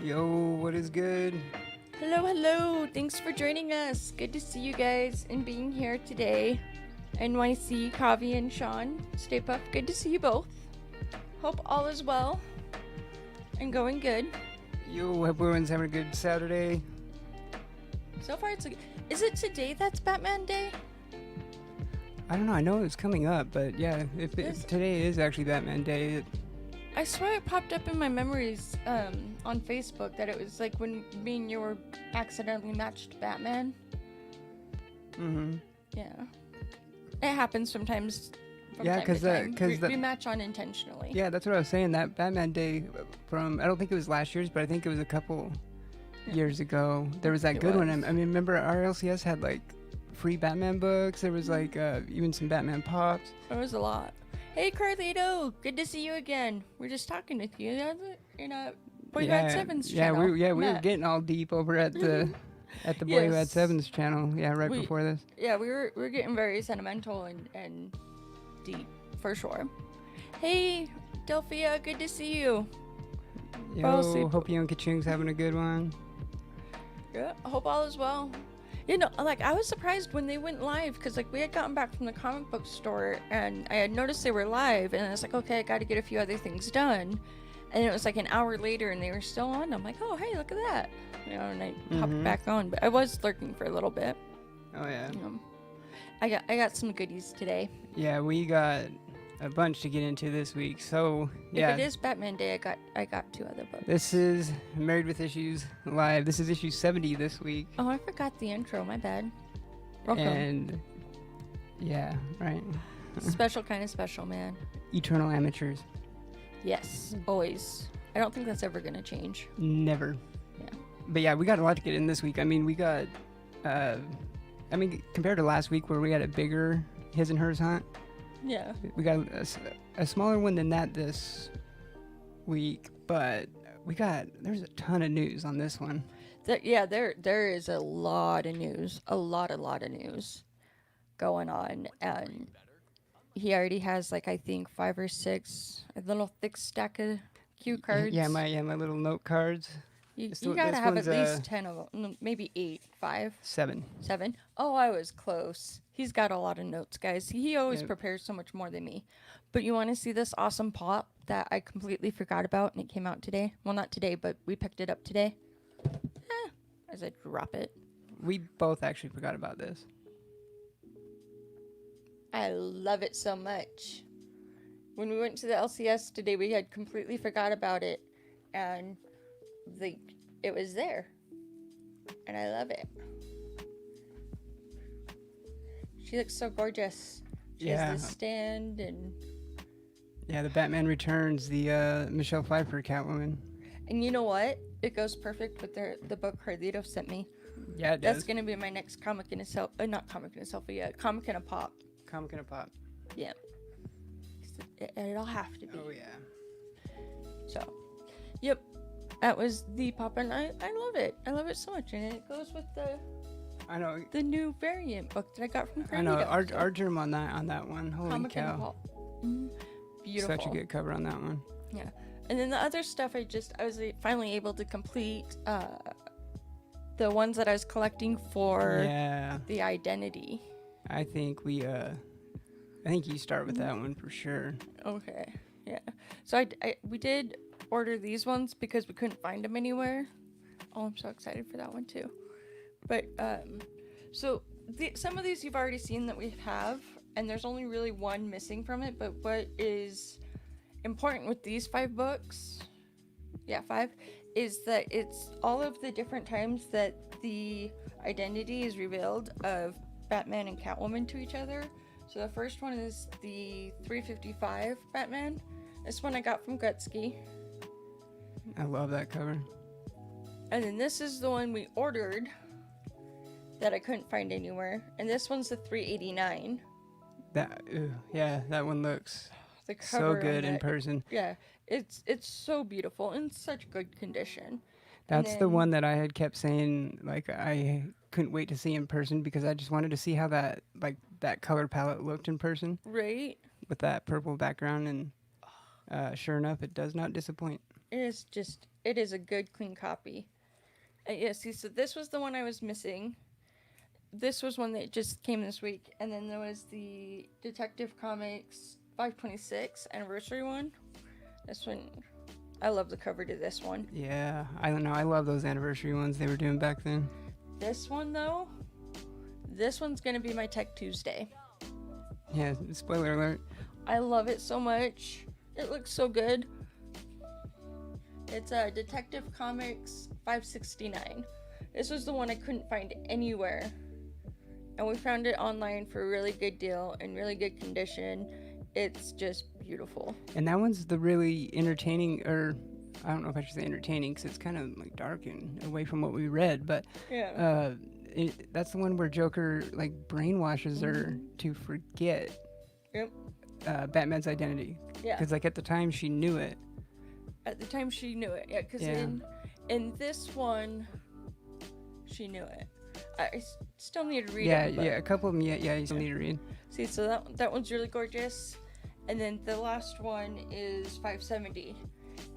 Yo, what is good? Hello, hello. Thanks for joining us. Good to see you guys and being here today. NYC, Kavi, and Sean. Stay puff. Good to see you both. Hope all is well and going good. Yo, hope everyone's having a good Saturday. So far, is it today that's Batman Day? I don't know, I know it's coming up, but yeah, if today is actually Batman Day. I swear it popped up in my memories on Facebook that it was like when me and you were accidentally matched Batman. Mm-hmm. Yeah. It happens sometimes. Yeah, because we match unintentionally. Yeah, that's what I was saying. That Batman Day from, I don't think it was last year's, but I think it was a couple years ago. There was that good one. I mean, remember our LCS had like free Batman books. There was like even some Batman pops. There was a lot. Hey Carlito, good to see you again. We're just talking with you in a Boy Who Had Sevens channel. We were getting all deep over at the Boy Who Had Sevens channel. Yeah, before this. Yeah, we were getting very sentimental and deep for sure. Hey Delphia, good to see you. Yo, hope you and Kachung's having a good one. Yeah, I hope all is well. You know, like, I was surprised when they went live, because, like, we had gotten back from the comic book store, and I had noticed they were live, and I was like, okay, I got to get a few other things done. And it was, like, an hour later, and they were still on. I'm like, oh, hey, look at that. You know, and I hopped back on, but I was lurking for a little bit. Oh, yeah. I got some goodies today. Yeah, we got a bunch to get into this week, so, yeah. If it is Batman Day, I got two other books. This is Married with Issues Live. This is issue 70 this week. Oh, I forgot the intro. My bad. Welcome. And, yeah, right. Special kind of special, man. Eternal amateurs. Yes, always. I don't think that's ever going to change. Never. Yeah. But, yeah, we got a lot to get in this week. I mean, we got, compared to last week where we had a bigger his and hers hunt. Yeah. We got a smaller one than that this week, but there's a ton of news on this one. There is a lot of news, a lot of news going on, and he already has like I think 5 or 6 a little thick stack of cue cards. Yeah, my little note cards. You gotta have at least 10 of them, maybe 8, 5, 7. Oh, I was close. He's got a lot of notes, guys. He always prepares so much more than me. But you want to see this awesome pop that I completely forgot about, and it came out today? Well, not today, but we picked it up today. As I drop it. We both actually forgot about this. I love it so much. When we went to the LCS today, we had completely forgot about it, and it was there, and I love it. She looks so gorgeous. She has the stand and... Yeah, the Batman Returns, the Michelle Pfeiffer Catwoman. And you know what? It goes perfect with the book Carlito sent me. Yeah, it does. That's going to be my next comic in a selfie. Not comic in a selfie yet. Comic in a pop. Comic in a pop. Yeah. It'll have to be. Oh, yeah. So, yep. That was the pop, and I love it. I love it so much, and it goes with the new variant book that I got from Carlito. I know our germ on that one. Holy Comic cow! Beautiful. Such a good cover on that one. Yeah, and then the other stuff I was finally able to complete the ones that I was collecting for the identity. I think you start with that one for sure. Okay. Yeah. So we did order these ones because we couldn't find them anywhere. Oh, I'm so excited for that one too. But so some of these you've already seen that we have, and there's only really one missing from it. But what is important with these 5 books, 5, is that it's all of the different times that the identity is revealed of Batman and Catwoman to each other. So the first one is the 355 Batman. This one I got from Gutsky. I love that cover. And then this is the one we ordered that I couldn't find anywhere. And this one's the 389. That one looks so good in person. Yeah, it's so beautiful in such good condition. That's the one that I had kept saying, like, I couldn't wait to see in person because I just wanted to see how that color palette looked in person. Right. With that purple background, and sure enough, it does not disappoint. it is a good, clean copy. Yeah, see, so this was the one I was missing. This was one that just came this week. And then there was the Detective Comics 526 anniversary one. This one, I love the cover to this one. Yeah, I don't know. I love those anniversary ones they were doing back then. This one, though, this one's going to be my Tech Tuesday. Yeah, spoiler alert. I love it so much. It looks so good. It's a Detective Comics 569. This was the one I couldn't find anywhere. And we found it online for a really good deal in really good condition. It's just beautiful. And that one's the really entertaining, or I don't know if I should say entertaining, because it's kind of like dark and away from what we read, but yeah. That's the one where Joker like brainwashes her to forget Batman's identity. Yeah. Because like at the time she knew it. At the time she knew it. Yeah, because in this one, she knew it. I still need to read it. Yeah, a couple of them, you still need to read. See, so that one's really gorgeous. And then the last one is 570.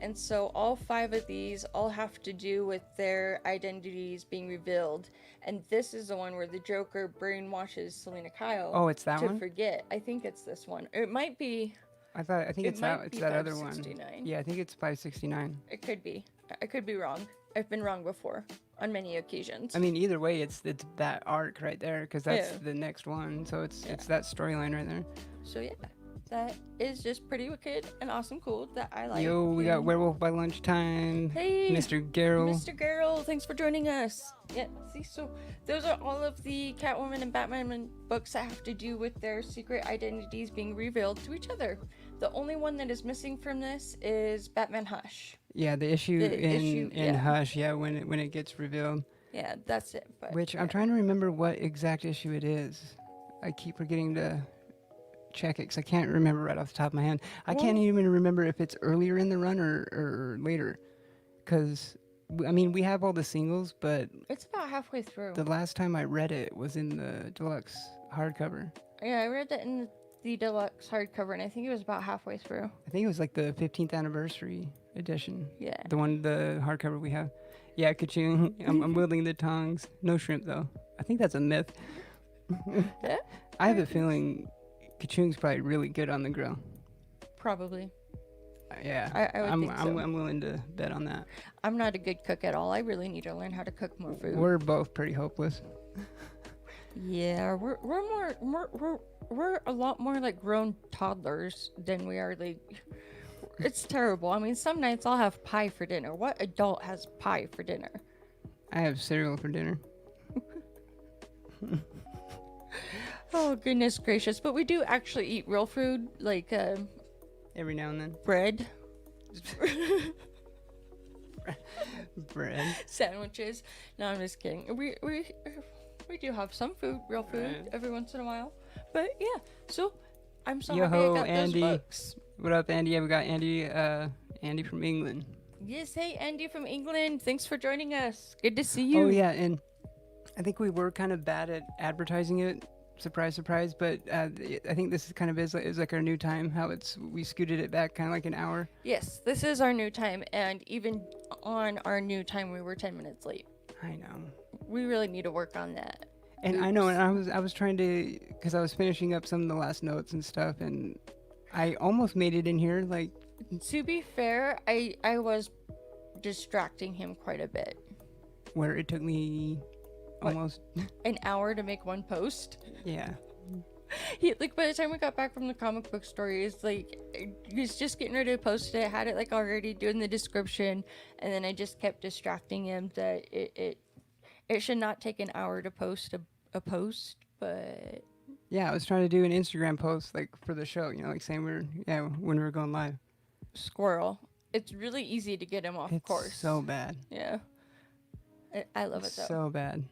And so all 5 of these all have to do with their identities being revealed. And this is the one where the Joker brainwashes Selena Kyle. Oh, it's that one? To forget. I think it's this one. It might be. I think it's that other one. Yeah, I think it's 569. It could be. I could be wrong. I've been wrong before on many occasions. I mean, either way, it's that arc right there, because that's the next one. So it's that storyline right there. So yeah, that is just pretty wicked and awesome, cool that I like. Yo, we got Werewolf by Lunchtime. Hey, Mr. Garrel. Mr. Garrel, thanks for joining us. Yeah, see, so those are all of the Catwoman and Batman books that have to do with their secret identities being revealed to each other. The only one that is missing from this is Batman Hush. Yeah, the issue in Hush, when it gets revealed. Yeah, that's it. But, Which I'm trying to remember what exact issue it is. I keep forgetting to check it because I can't remember right off the top of my head. I can't even remember if it's earlier in the run or later. Because, I mean, we have all the singles, but it's about halfway through. The last time I read it was in the deluxe hardcover. Yeah, I read that in the deluxe hardcover, and I think it was about halfway through. I think it was like the 15th anniversary edition. Yeah. The hardcover we have. Yeah, Ka-ching. I'm wielding the tongs. No shrimp, though. I think that's a myth. Yeah? I have a feeling Ka-ching's probably really good on the grill. Probably. Yeah. I would think so. I'm willing to bet on that. I'm not a good cook at all. I really need to learn how to cook more food. We're both pretty hopeless. Yeah, we're a lot more like grown toddlers than we are like. It's terrible. I mean, some nights I'll have pie for dinner. What adult has pie for dinner? I have cereal for dinner. Oh, goodness gracious. But we do actually eat real food, like every now and then. Bread. Bread. Sandwiches. No, I'm just kidding. We do have some food, real food, every once in a while. But yeah, so I'm so happy I got Andy. those books. What up, Andy? Yeah, we got Andy from England. Yes, hey, Andy from England. Thanks for joining us. Good to see you. Oh, yeah, and I think we were kind of bad at advertising it. Surprise, surprise. But I think this is kind of is like our new time, how we scooted it back kind of like an hour. Yes, this is our new time. And even on our new time, we were 10 minutes late. I know. We really need to work on that. And Oops. I know, and I was trying to, because I was finishing up some of the last notes and stuff, and I almost made it in here. Like, to be fair, I was distracting him quite a bit. Where it took me almost an hour to make one post. Yeah. Like by the time we got back from the comic book store, he was just getting ready to post it. Had it like already doing the description, and then I just kept distracting him that it should not take an hour to post a post, but yeah, I was trying to do an Instagram post like for the show, like saying when we were going live. Squirrel. It's really easy to get him off course. It's so bad. Yeah. I love it though. So bad.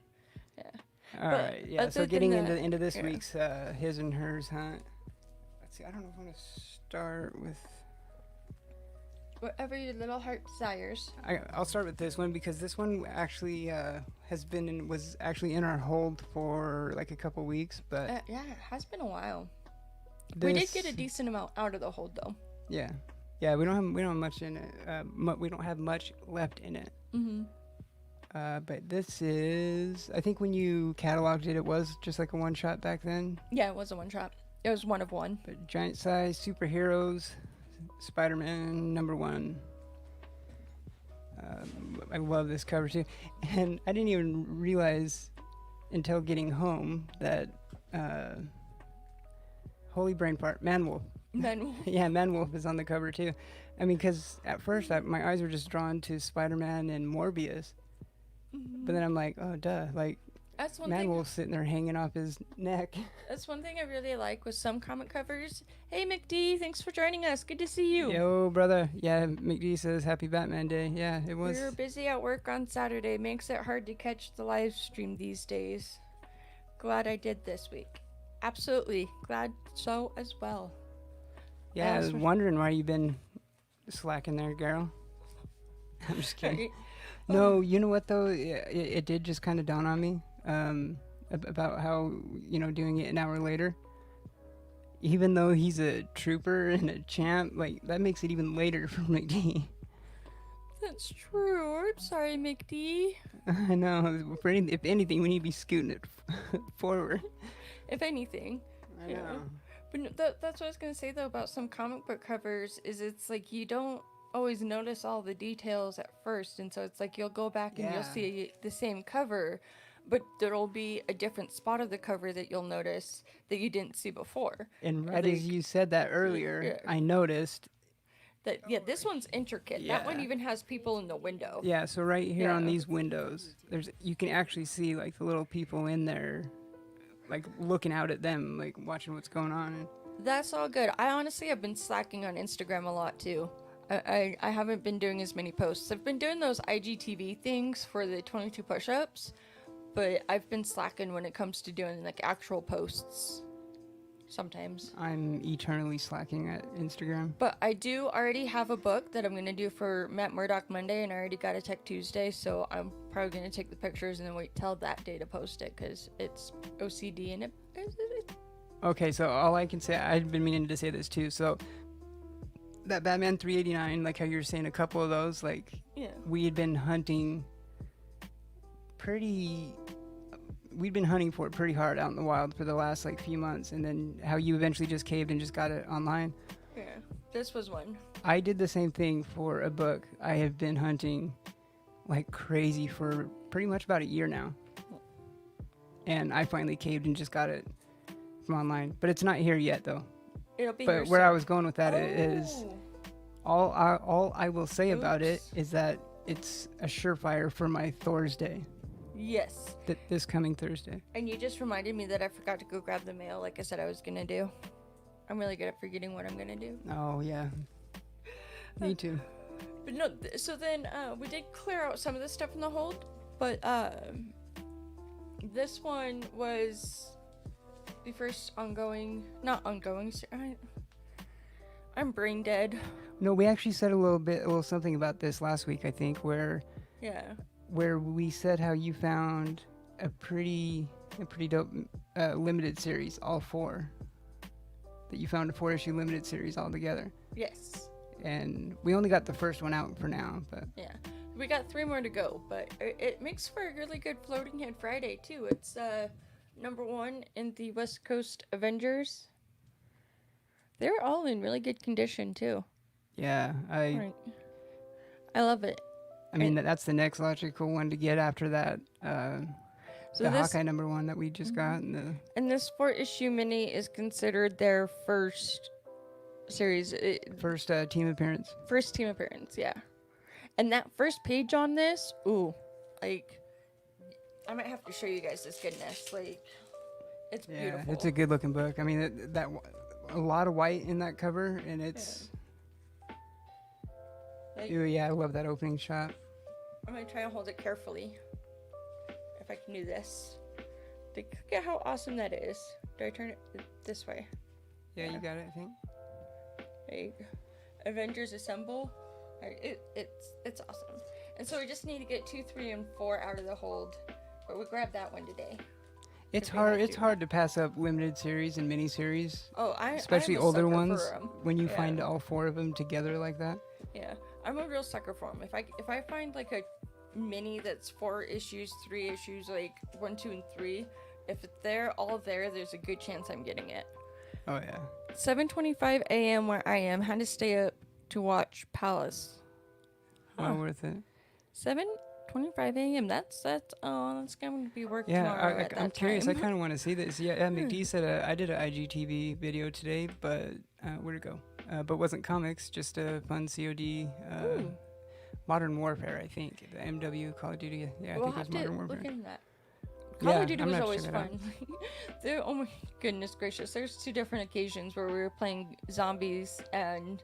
Yeah. All right. Yeah. So getting into this week's his and hers hunt. Let's see. I don't know if I want to start with. Whatever your little heart desires. I'll start with this one because this one actually was actually in our hold for like a couple weeks, but yeah, it has been a while. We did get a decent amount out of the hold though. Yeah. Yeah, we don't have much in it. We don't have much left in it. Mm-hmm. But this is, I think when you cataloged it, it was just like a one shot back then. Yeah, it was a one shot. It was one of one. But giant size superheroes, Spider-Man #1. I love this cover too, and I didn't even realize until getting home that holy brain fart, Manwolf. Manwolf. Yeah, Manwolf is on the cover too. I mean, because at first my eyes were just drawn to Spider-Man and Morbius, but then I'm like, oh duh, like That's one Manwolf's sitting there hanging off his neck. That's one thing I really like with some comic covers. Hey McD, thanks for joining us. Good to see you. Yo, brother. Yeah, McD says Happy Batman Day. Yeah, it was. We were busy at work on Saturday. Makes it hard to catch the live stream these days. Glad I did this week. Absolutely. Glad so as well. Yeah, I was wondering why you've been slacking there, girl. I'm just kidding. No, you know what though? It did just kind of dawn on me about how, doing it an hour later, even though he's a trooper and a champ, like that makes it even later for McD. That's true. I'm sorry, McD. I know. If anything, we need to be scooting it forward. If anything. I know. But no, that's what I was going to say, though, about some comic book covers, is it's like you don't always notice all the details at first, and so it's like you'll go back and you'll see the same cover, but there'll be a different spot of the cover that you'll notice that you didn't see before. And right as you said that earlier, I noticed that, this one's intricate. That one even has people in the window. Yeah, so right here on these windows, you can actually see like the little people in there, like looking out at them, like watching what's going on. That's all good. I honestly have been slacking on Instagram a lot too. I haven't been doing as many posts. I've been doing those IGTV things for the 22 push-ups, but I've been slacking when it comes to doing like actual posts sometimes. I'm eternally slacking at Instagram. But I do already have a book that I'm going to do for Matt Murdock Monday, and I already got a Tech Tuesday, so I'm probably going to take the pictures and then wait till that day to post it, because it's OCD and it. Okay, so all I can say, I've been meaning to say this too, so that Batman 389, like how you were saying, a couple of those, like, we had been hunting for it pretty hard out in the wild for the last like few months, and then how you eventually just caved and just got it online. Yeah, this was one. I did the same thing for a book I have been hunting like crazy for pretty much about a year now, and I finally caved and just got it from online, but it's not here yet though. It'll be but here where soon. I was going with that is all I will say about it is that it's a surefire for my Thor's Day. Yes. This coming Thursday. And you just reminded me that I forgot to go grab the mail like I said I was going to do. I'm really good at forgetting what I'm going to do. Oh, yeah. Me too. But no, so then we did clear out some of the stuff in the hold, but this one was the first I'm brain dead. No, we actually said a little something about this last week, I think, where we said how you found a pretty dope limited series, all 4. That you found a 4-issue limited series all together. Yes. And we only got the first one out for now, but yeah, we got 3 more to go. But it makes for a really good Floating Head Friday too. It's #1 in the West Coast Avengers. They're all in really good condition too. Yeah, I love it. I mean, that's the next logical one to get after that. The Hawkeye #1 that we just got. And this 4-issue mini is considered their first series. First team appearance. First team appearance, yeah. And that first page on this, like, I might have to show you guys this goodness. Like, it's beautiful. Yeah, it's a good looking book. I mean, that a lot of white in that cover, and it's... Yeah, I love that opening shot. I'm going to try and hold it carefully. If I can do this. Look at how awesome that is. Do I turn it this way? Yeah, you got it, I think. There you go. Avengers Assemble. It's awesome. And so we just need to get 2, 3, and 4 out of the hold. But we grabbed that one today. It's if we had hard. It's to. hard to pass up limited series and miniseries, Oh, especially I'm a older sucker ones. for 'em. When you Yeah. find all 4 of them together like that. Yeah, I'm a real sucker for them. If I find like a mini that's 4 issues, 3 issues, like 1, 2, and 3, if they're all there, there's a good chance I'm getting it. Oh yeah. 7:25 a.m. where I am. Had to stay up to watch Palace. Well worth it. 7:25 a.m. That's going to be work Yeah, tomorrow at that I'm curious. time. I kind of want to see this. Yeah, McD said I did an IGTV video today, but where'd it go? But wasn't comics, just a fun COD. Modern Warfare, I think. The MW Call of Duty. Yeah, I We'll think it was have to Modern Warfare. look into that. Call Yeah, of Duty I'm was gonna always check it out. fun. Oh my goodness gracious. There's 2 different occasions where we were playing zombies and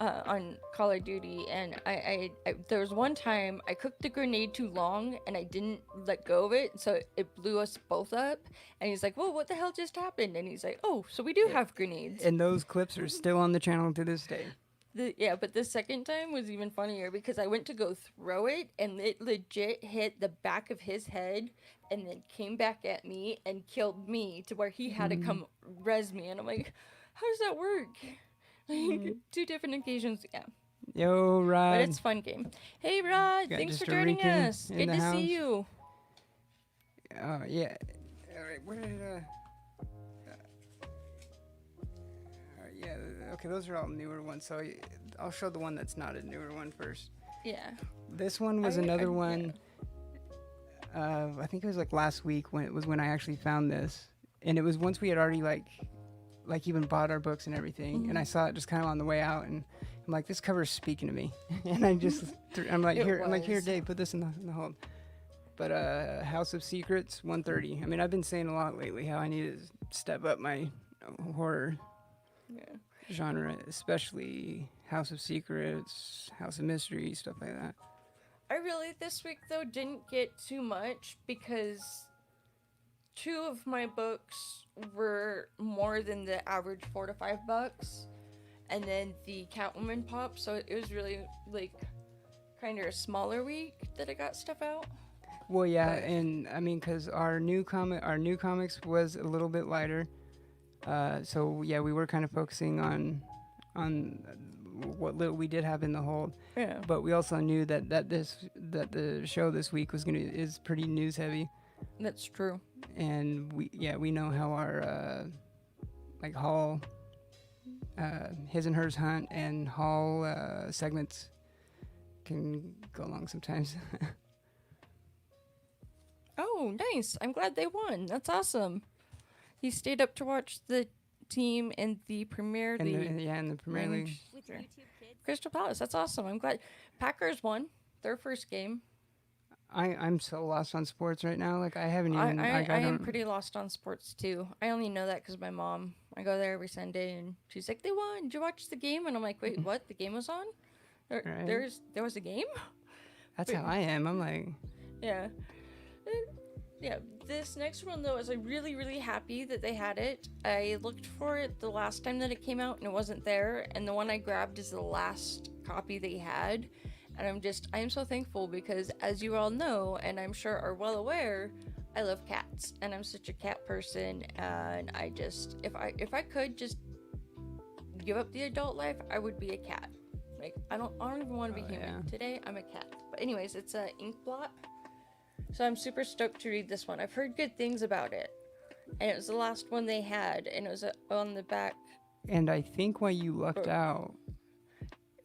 on Call of Duty, and I there was one time I cooked the grenade too long and I didn't let go of it, so it blew us both up. And he's like, "Whoa, what the hell just happened?" And he's like, "Oh, so we do have grenades." And those clips are still on the channel to this day. Yeah, but the second time was even funnier because I went to go throw it and it legit hit the back of his head and then came back at me and killed me to where he had to come res me. And I'm like, how does that work? Like, 2 different occasions, yeah. Yo, Rod. But it's a fun game. Hey, Rod, Got thanks just for a joining Rican us. in Good the to house. see you. Yeah. All right, where did yeah, okay, those are all newer ones, so I'll show the one that's not a newer one first. Yeah. This one was another one. I think it was like last week when I actually found this, and it was once we had already like even bought our books and everything, and I saw it just kind of on the way out, and I'm like, this cover's speaking to me, and I just I'm like, here, Dave, put this in the hold. But House of Secrets 130. I mean, I've been saying a lot lately how I need to step up my horror genre, especially House of Secrets, House of Mystery, stuff like that. I really, this week, though, didn't get too much because 2 of my books were more than the average $4 to $5, and then the Catwoman pop, so it was really, like, kind of a smaller week that I got stuff out. Well, yeah, and I mean, because our new comics was a little bit lighter, so yeah, we were kind of focusing on what little we did have in the hold. Yeah. But we also knew that the show this week is pretty news heavy. That's true. And we know how our like Hall, his and hers hunt and Hall segments can go along sometimes. Oh, nice. I'm glad they won. That's awesome. He stayed up to watch the team in the Premier League. In the Premier League. With YouTube Kids. Crystal Palace. That's awesome. I'm glad. Packers won their first game. I'm so lost on sports right now. Like I haven't even. I am don't- pretty lost on sports too. I only know that because my mom. I go there every Sunday and she's like, "They won. Did you watch the game?" And I'm like, "Wait, what? The game was on? Right. There was a game?" That's how I am. I'm like. Yeah. Yeah, this next one though is I'm really, really happy that they had it. I looked for it the last time that it came out and it wasn't there, and the one I grabbed is the last copy they had. And I am so thankful because, as you all know, and I'm sure are well aware, I love cats and I'm such a cat person. And I just, if I could just give up the adult life, I would be a cat. Like I don't even want to be human. Yeah. Today I'm a cat. But anyways, it's a ink blot. So I'm super stoked to read this one. I've heard good things about it. And it was the last one they had, and it was on the back. And I think why you lucked out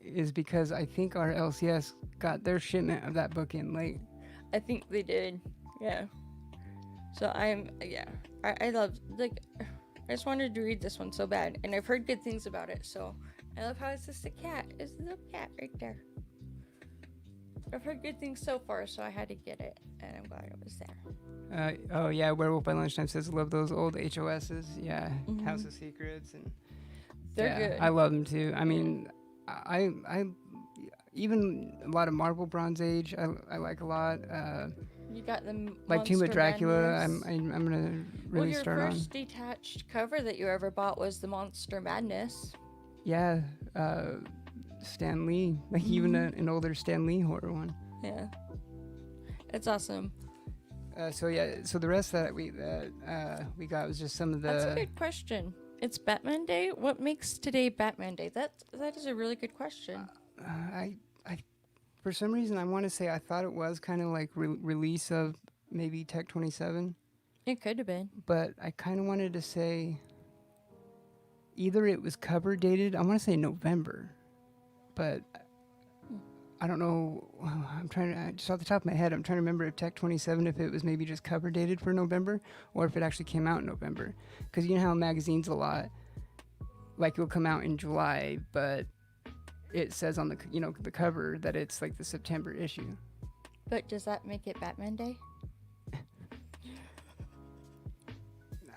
is because I think our LCS got their shipment of that book in late. I think they did. Yeah. So I love, like, I just wanted to read this one so bad. And I've heard good things about it. So I love how it's just a cat. It's a little cat right there. I've heard good things so far, so I had to get it, and I'm glad it was there. Oh yeah, Werewolf by Lunchtime says love those old HOSs. Yeah, House of Secrets and They're good. I love them too. I mean, I even a lot of Marvel Bronze Age. I like a lot. You got the Like Tomb of Monster Dracula. Madness. I'm gonna really start Well, on. your first detached cover that you ever bought was the Monster Madness. Yeah, Stan Lee. Like even an older Stan Lee horror one. Yeah. It's awesome. So the rest that we got was just some of the. That's a good question. It's Batman Day. What makes today Batman Day? That is a really good question. I for some reason I want to say I thought it was kind of like release of maybe Tech 27. It could have been. But I kind of wanted to say either it was cover dated. I want to say November, but I don't know. I'm trying to just off the top of my head. I'm trying to remember if Tech 27 if it was maybe just cover dated for November or if it actually came out in November. Because you know how magazines a lot like it will come out in July, but it says on the the cover that it's like the September issue. But does that make it Batman Day?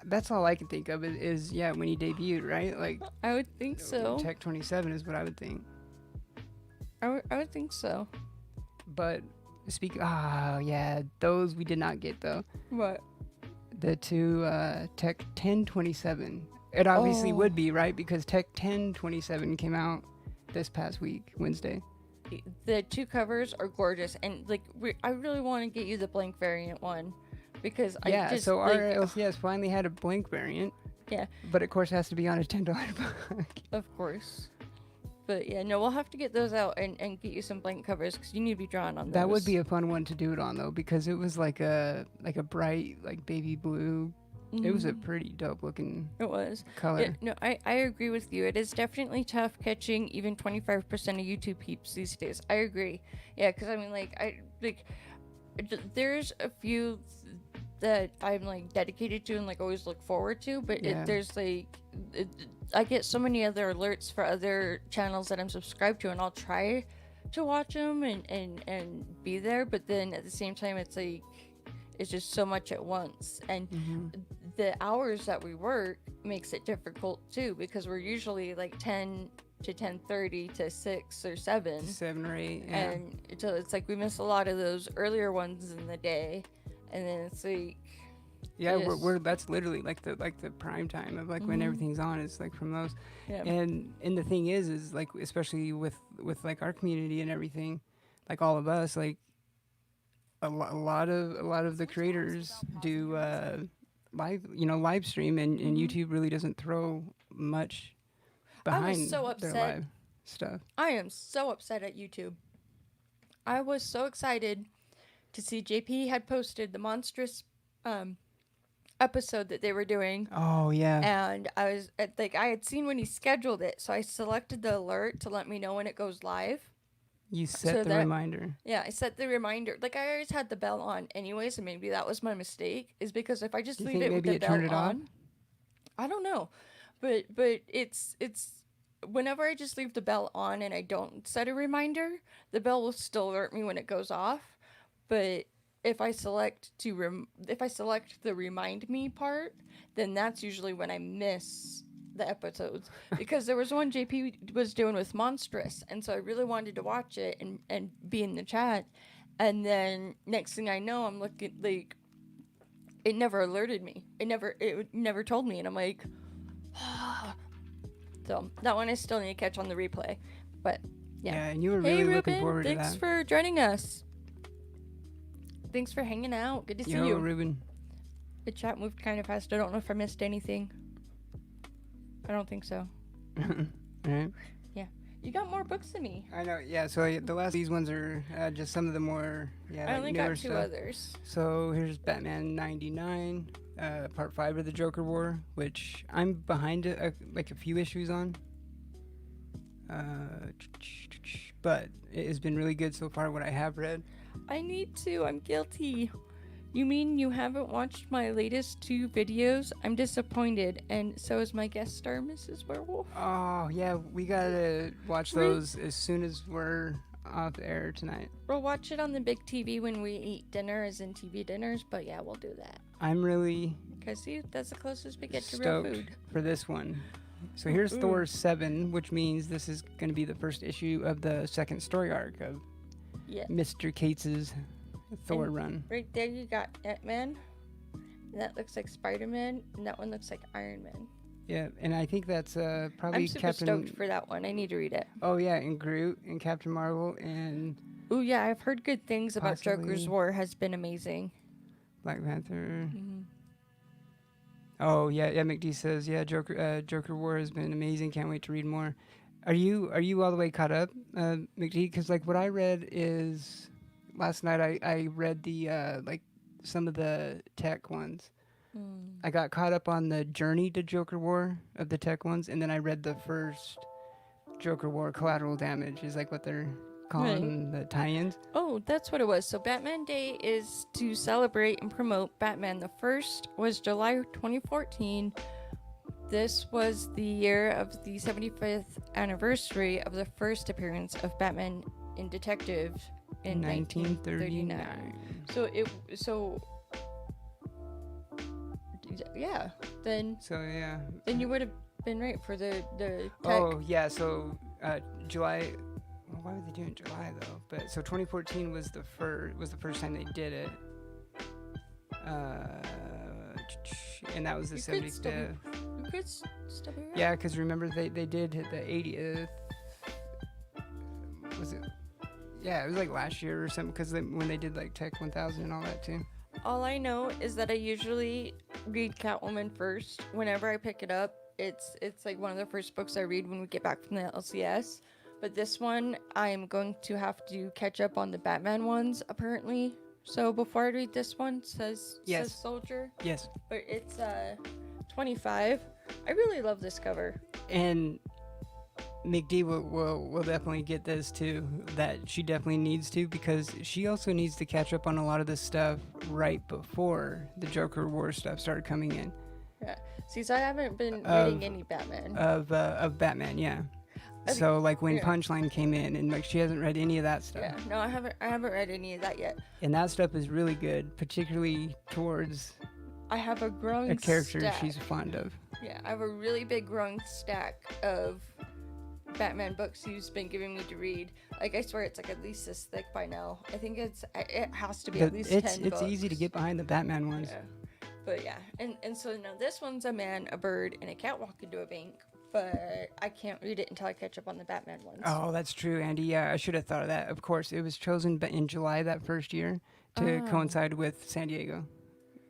That's all I can think of is when he debuted, right? Like I would think so. Tech 27 is what I would think. I would think so. But those we did not get though. What? The two Tech 1027. It obviously would be, right? Because Tech 1027 came out this past week, Wednesday. The two covers are gorgeous, and like I really want to get you the blank variant one because our LCS finally had a blank variant. Yeah. But of course it has to be on a $10 book. Of course. But yeah, no, we'll have to get those out and get you some blank covers because you need to be drawn on those. That would be a fun one to do it on though, because it was like a bright like baby blue. Mm-hmm. It was a pretty dope looking. It was color. Yeah, no, I agree with you. It is definitely tough catching even 25% of YouTube peeps these days. I agree. Yeah, because I mean there's a few that I'm like dedicated to and like always look forward to, but there's like I get so many other alerts for other channels that I'm subscribed to, and I'll try to watch them and be there, but then at the same time it's like it's just so much at once, and the hours that we work makes it difficult too, because we're usually like 10 to 10:30 to 6 or 7 or 8, and so it's like we miss a lot of those earlier ones in the day, and then it's like we're that's literally like the prime time of like when everything's on. It's like from those, and the thing is like especially with like our community and everything, like all of us, like a lot of the creators do live stream, and YouTube really doesn't throw much behind their live stuff. I am so upset at YouTube. I was so excited to see JP had posted the monstrous episode that they were doing. Oh yeah. And I was I had seen when he scheduled it, so I selected the alert to let me know when it goes live. You set the reminder. Yeah, I set the reminder. Like I always had the bell on anyways, and maybe that was my mistake. Is because if I just leave it with the bell on, I don't know, but it's whenever I just leave the bell on and I don't set a reminder, the bell will still alert me when it goes off. But if I select the remind me part, then that's usually when I miss the episodes, because there was one JP was doing with Monstrous, and so I really wanted to watch it and be in the chat, and then next thing I know, I'm looking like it never alerted me. It never told me, and I'm like, so that one I still need to catch on the replay, but yeah. Yeah, and you were really looking forward to that. Thanks for joining us. Thanks for hanging out. Good to see you. Ruben. The chat moved kind of fast. I don't know if I missed anything. I don't think so. Right. Yeah. You got more books than me. I know, yeah. So these ones are just some of the more, I only got 2 stuff. others. So here's Batman 99, Part 5 of the Joker War, which I'm behind a few issues on. But it has been really good so far, what I have read. I need to. I'm guilty. You mean you haven't watched my latest 2 videos? I'm disappointed, and so is my guest star, Mrs. Werewolf. Oh, yeah, we gotta watch those as soon as we're off air tonight. We'll watch it on the big TV when we eat dinner, as in TV dinners, but yeah, we'll do that. I'm really... Because that's the closest we get to real food. For this one. So here's Thor 7, which means this is going to be the first issue of the second story arc of Mr. Cates's Thor run. Right there you got Ant-Man. That looks like Spider-Man, and that one looks like Iron Man. Yeah, and I think that's probably I'm super stoked for that one. I need to read it. Oh yeah, and Groot and Captain Marvel and... Oh yeah, I've heard good things about Joker's War. Has been amazing. Black Panther. Mm-hmm. Oh yeah, yeah. McD says Joker War has been amazing. Can't wait to read more. Are you all the way caught up, McD? Because like what I read is last night I read the like some of the tech ones. I got caught up on the journey to Joker War of the tech ones, and then I read the first Joker War Collateral Damage is like what they're calling the tie-ins. Oh, that's what it was. So Batman Day is to celebrate and promote Batman. The first was July 2014. This was the year of the 75th anniversary of the first appearance of Batman in Detective in 1939. Yeah, then you would have been right for the tech. Oh yeah, so July. Well, why would they do it in July though? But so 2014 was the first time they did it, and that was the 75th. You could still be right. Yeah, because remember they did hit the 80th. Was it? Yeah, it was like last year or something. Because when they did like Tech 1000 and all that too. All I know is that I usually read Catwoman first. Whenever I pick it up, it's like one of the first books I read when we get back from the LCS. But this one, I'm going to have to catch up on the Batman ones, apparently. So before I read this one, says Soldier. Yes. But it's 25. I really love this cover. And McD will definitely get this too. That she definitely needs to, because she also needs to catch up on a lot of the stuff right before the Joker War stuff started coming in. Yeah. See, so I haven't been reading any Batman. Of Batman, yeah. So like when Punchline came in, and like she hasn't read any of that stuff. Yeah, no, I haven't read any of that yet. And that stuff is really good, particularly towards I have a growing character stack. she's fond of. Yeah, I have a really big growing stack of Batman books he's been giving me to read. Like I swear it's like at least this thick by now. I think it has to be at least 10 books. It's easy to get behind the Batman ones. Yeah. But yeah, and so now this one's a man, a bird, and a cat walk into a bank. But I can't read it until I catch up on the Batman ones. Oh, that's true, Andy. Yeah, I should have thought of that. Of course, it was chosen in July that first year to coincide with San Diego.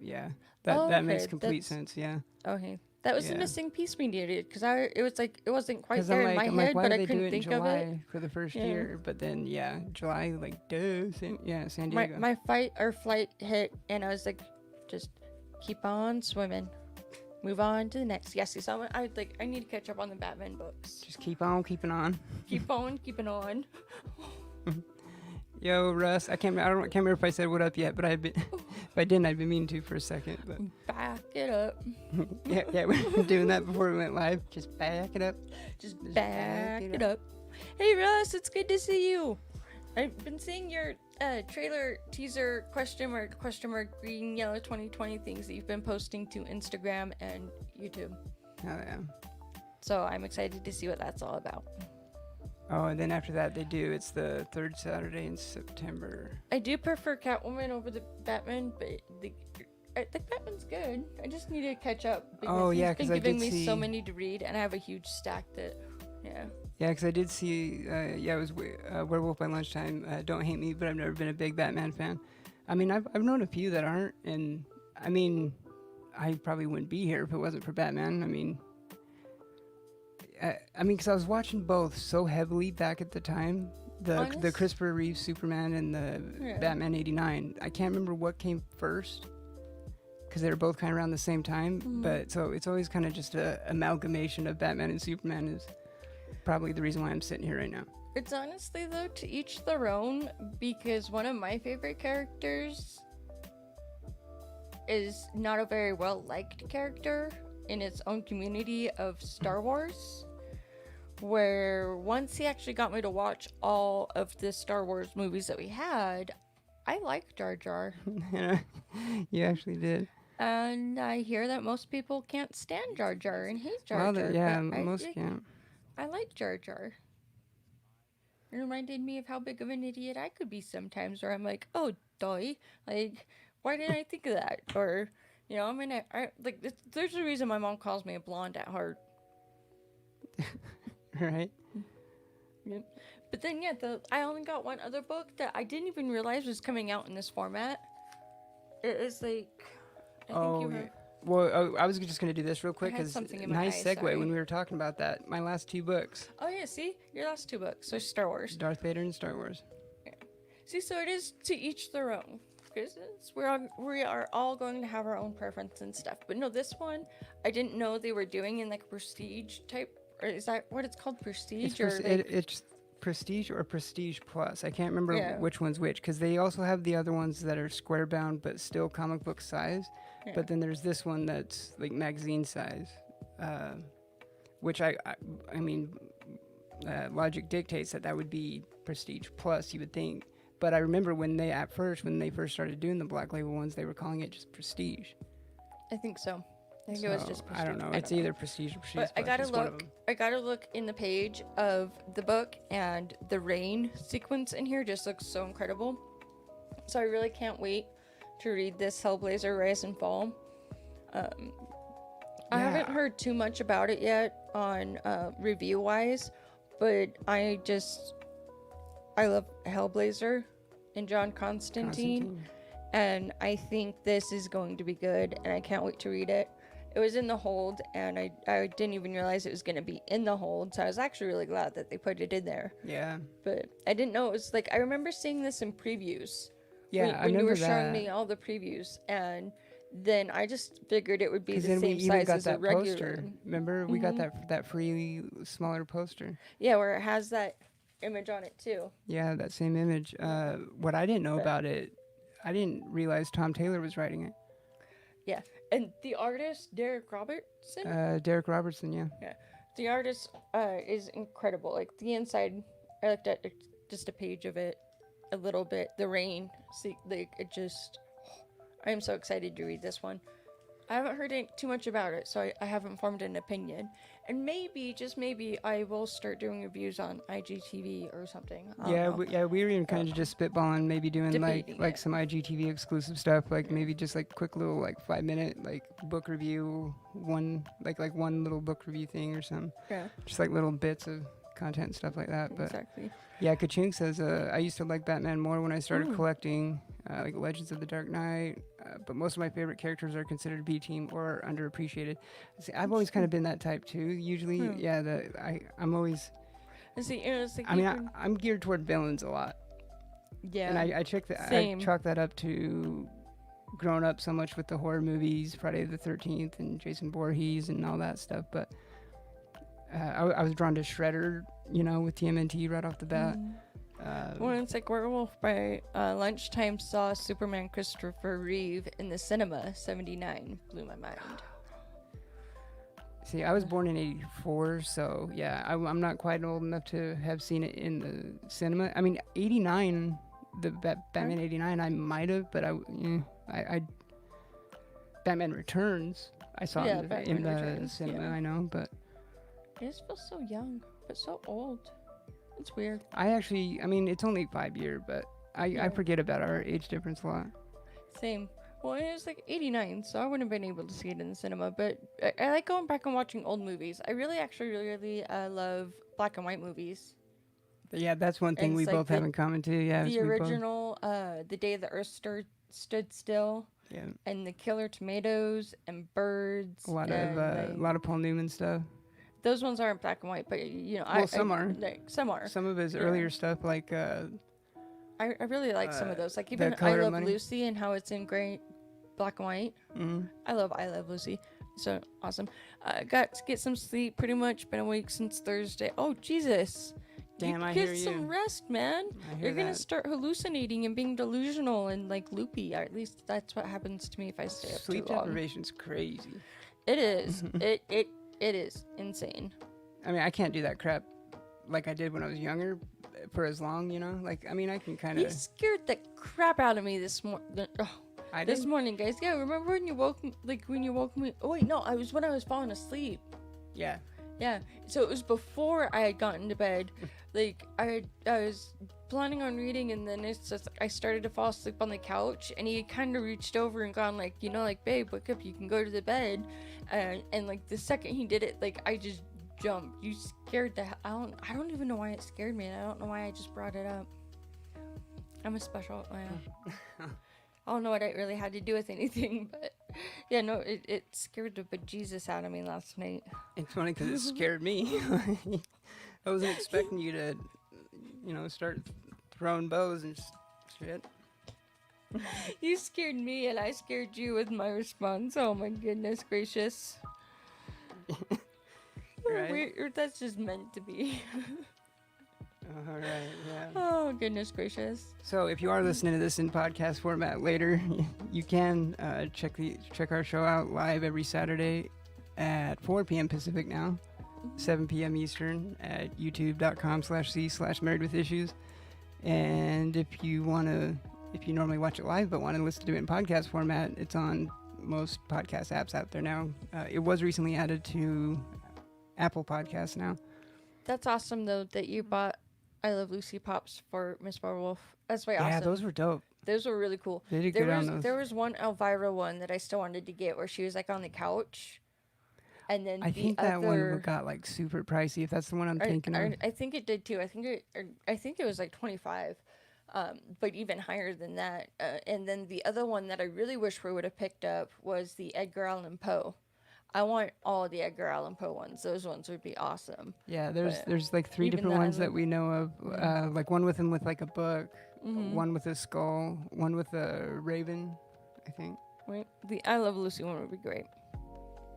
Yeah, that makes complete sense. Yeah. Okay, that was the missing piece we needed, because it wasn't quite there in my head, but I couldn't think of it for the first year. But then July, like San Diego. My fight or flight hit, and I was like, just keep on swimming. Move on to the next. Yes, so I need to catch up on the Batman books. Just keep on keeping on. Keep on keeping on. Yo, Russ. I can't remember if I said what up yet, but if I didn't, I'd been meaning to for a second. But back it up. yeah, we were doing that before we went live. Just back it up. Just back it up. Hey, Russ, it's good to see you. I've been seeing your trailer, teaser, question mark, green, yellow 2020 things that you've been posting to Instagram and YouTube. Oh, yeah. So I'm excited to see what that's all about. Oh, and then after that, it's the third Saturday in September. I do prefer Catwoman over the Batman, but I think Batman's good. I just need to catch up. Because he's been giving me so many to read, and I have a huge stack that, Yeah, because I did see, it was Werewolf by Lunchtime. Don't hate me, but I've never been a big Batman fan. I mean, I've known a few that aren't, and I mean, I probably wouldn't be here if it wasn't for Batman. I mean, because I was watching both so heavily back at the time, the Christopher Reeve Superman and the Batman '89. I can't remember what came first, because they were both kind of around the same time. But so it's always kind of just a amalgamation of Batman and Superman is probably the reason why I'm sitting here right now. It's honestly, though, to each their own, because one of my favorite characters is not a very well-liked character in its own community of Star Wars, where once he actually got me to watch all of the Star Wars movies that we had, I like Jar Jar. You actually did. And I hear that most people can't stand Jar Jar and hate Jar Jar. Most can't. I like Jar Jar. It reminded me of how big of an idiot I could be sometimes, where I'm like, oh, doy, like, why didn't I think of that? Or, I mean, I there's a reason my mom calls me a blonde at heart. Right? Yeah. But then, I only got one other book that I didn't even realize was coming out in this format. It is like. I Oh, think you yeah. have. Well, I was just going to do this real quick had because something in my nice eye, segue sorry. when we were talking about that. My last 2 books, Oh yeah, see your last 2 books. So Star Wars. Darth Vader and Star Wars. See, so it is to each their own. Because we are all going to have our own preference and stuff. But no, this one I didn't know they were doing in like prestige type, or is that what it's called, prestige It's Prestige or Prestige Plus. I can't remember Yeah. which one's which because they also have the other ones that are square bound but still comic book size. Yeah. But then there's this one that's like magazine size, which I mean, logic dictates that would be Prestige Plus, you would think. But I remember when they first started doing the Black Label ones, they were calling it just Prestige. I think so. I think it was just prestige. I don't know. It's either Prestige or Prestige But Plus. I gotta It's one of look. them. I gotta look in the page of the book, and the rain sequence in here just looks so incredible. So I really can't wait to read this Hellblazer Rise and Fall. I haven't heard too much about it yet on review wise, but I love Hellblazer and John Constantine, and I think this is going to be good, and I can't wait to read it. It was in the hold, and I didn't even realize it was going to be in the hold, so I was actually really glad that they put it in there. Yeah. But I didn't know it was like, I remember seeing this in previews. Yeah, when you were showing me all the previews, and then I just figured it would be the same size as a regular. Poster. Remember, we got that free smaller poster. Yeah, where it has that image on it too. Yeah, that same image. What I didn't know about it, I didn't realize Tom Taylor was writing it. Yeah, and the artist Derek Robertson. Derek Robertson, yeah. Yeah, the artist is incredible. Like the inside, I looked at just a page of it, a little bit. The rain, see, like it just. I am so excited to read this one. I haven't heard too much about it, so I haven't formed an opinion. And maybe, just maybe, I will start doing reviews on IGTV or something. We were even kind of just spitballing, maybe doing like some IGTV exclusive stuff, like maybe just like quick little like 5-minute like book review, one little book review thing or something. Yeah. Just like little bits of content and stuff like that. But exactly. Yeah, Kaching says I used to like Batman more when I started collecting like Legends of the Dark Knight, but most of my favorite characters are considered B team or underappreciated. See, I've always kind of been that type too. Usually, I'm always. See, it's like I'm geared toward villains a lot. Yeah. And I chalk that up to growing up so much with the horror movies, Friday the 13th and Jason Voorhees and all that stuff. But I was drawn to Shredder, with TMNT right off the bat. Well, it's like Werewolf by Lunchtime saw Superman Christopher Reeve in the cinema, 79. Blew my mind. See, I was born in 84, so yeah, I'm not quite old enough to have seen it in the cinema. I mean, 89, the Batman 89, I might have, but I Batman Returns, I saw in the cinema, I know, but... I just feel so young, but so old. It's weird. It's only 5 years, but I forget about our age difference a lot. Same. Well, it was like 89, so I wouldn't have been able to see it in the cinema, but I like going back and watching old movies. I really love black and white movies. Yeah, that's one thing we both have in common too. Yeah, the original, The Day the Earth Stood Still. Yeah. And The Killer Tomatoes and Birds. A lot of Paul Newman stuff. Those ones aren't black and white, but some are. Some are. Some of his earlier stuff, like. I really like some of those, like even I Love Lucy and how it's in gray, black and white. Mm-hmm. I love Lucy, so awesome. Got to get some sleep. Pretty much been awake since Thursday. Oh Jesus! Damn, I hear you. Get some rest, man. You're gonna start hallucinating and being delusional and like loopy. Or at least that's what happens to me if I stay up Sleep too long. deprivation's crazy. It is. It is insane. I mean, I can't do that crap like I did when I was younger for as long, Like, I mean, I can kind of... You scared the crap out of me this morning. This morning, guys. Yeah, remember when you woke me... Oh, wait, no, when I was falling asleep. Yeah. Yeah, so it was before I had gotten to bed. Like, I was planning on reading, and then it's just, I started to fall asleep on the couch, and he kind of reached over and gone, like, babe, wake up, you can go to the bed. And like, the second he did it, like, I just jumped. You scared the hell. I don't even know why it scared me, and I don't know why I just brought it up. I'm a special, I don't know what it really had to do with anything, but yeah, no, it scared the bejesus out of me last night. It's funny because it scared me. I wasn't expecting you to, start throwing bows and shit. You scared me, and I scared you with my response. Oh my goodness gracious! Right? That's just meant to be. All right, yeah. Oh goodness gracious! So if you are listening to this in podcast format later, you can check our show out live every Saturday at 4 p.m. Pacific now, 7 p.m. Eastern at youtube.com/c/marriedwithissues. And if you normally watch it live but want to listen to it in podcast format, it's on most podcast apps out there now. It was recently added to Apple Podcasts now. That's awesome though that you bought I Love Lucy Pops for Miss Barwolf. That's way awesome. Yeah, those were dope. Those were really cool. They did good on those. There was one Elvira one that I still wanted to get where she was like on the couch. And then I think that one got like super pricey. If that's the one I'm thinking of, I think it did too. I think it was like 25, but even higher than that. And then the other one that I really wish we would have picked up was the Edgar Allan Poe. I want all the Edgar Allan Poe ones. Those ones would be awesome. Yeah, there's like 3 different ones that we know of. Like one with him with like a book, one with a skull, one with a raven, I think. Wait, the I Love Lucy one would be great.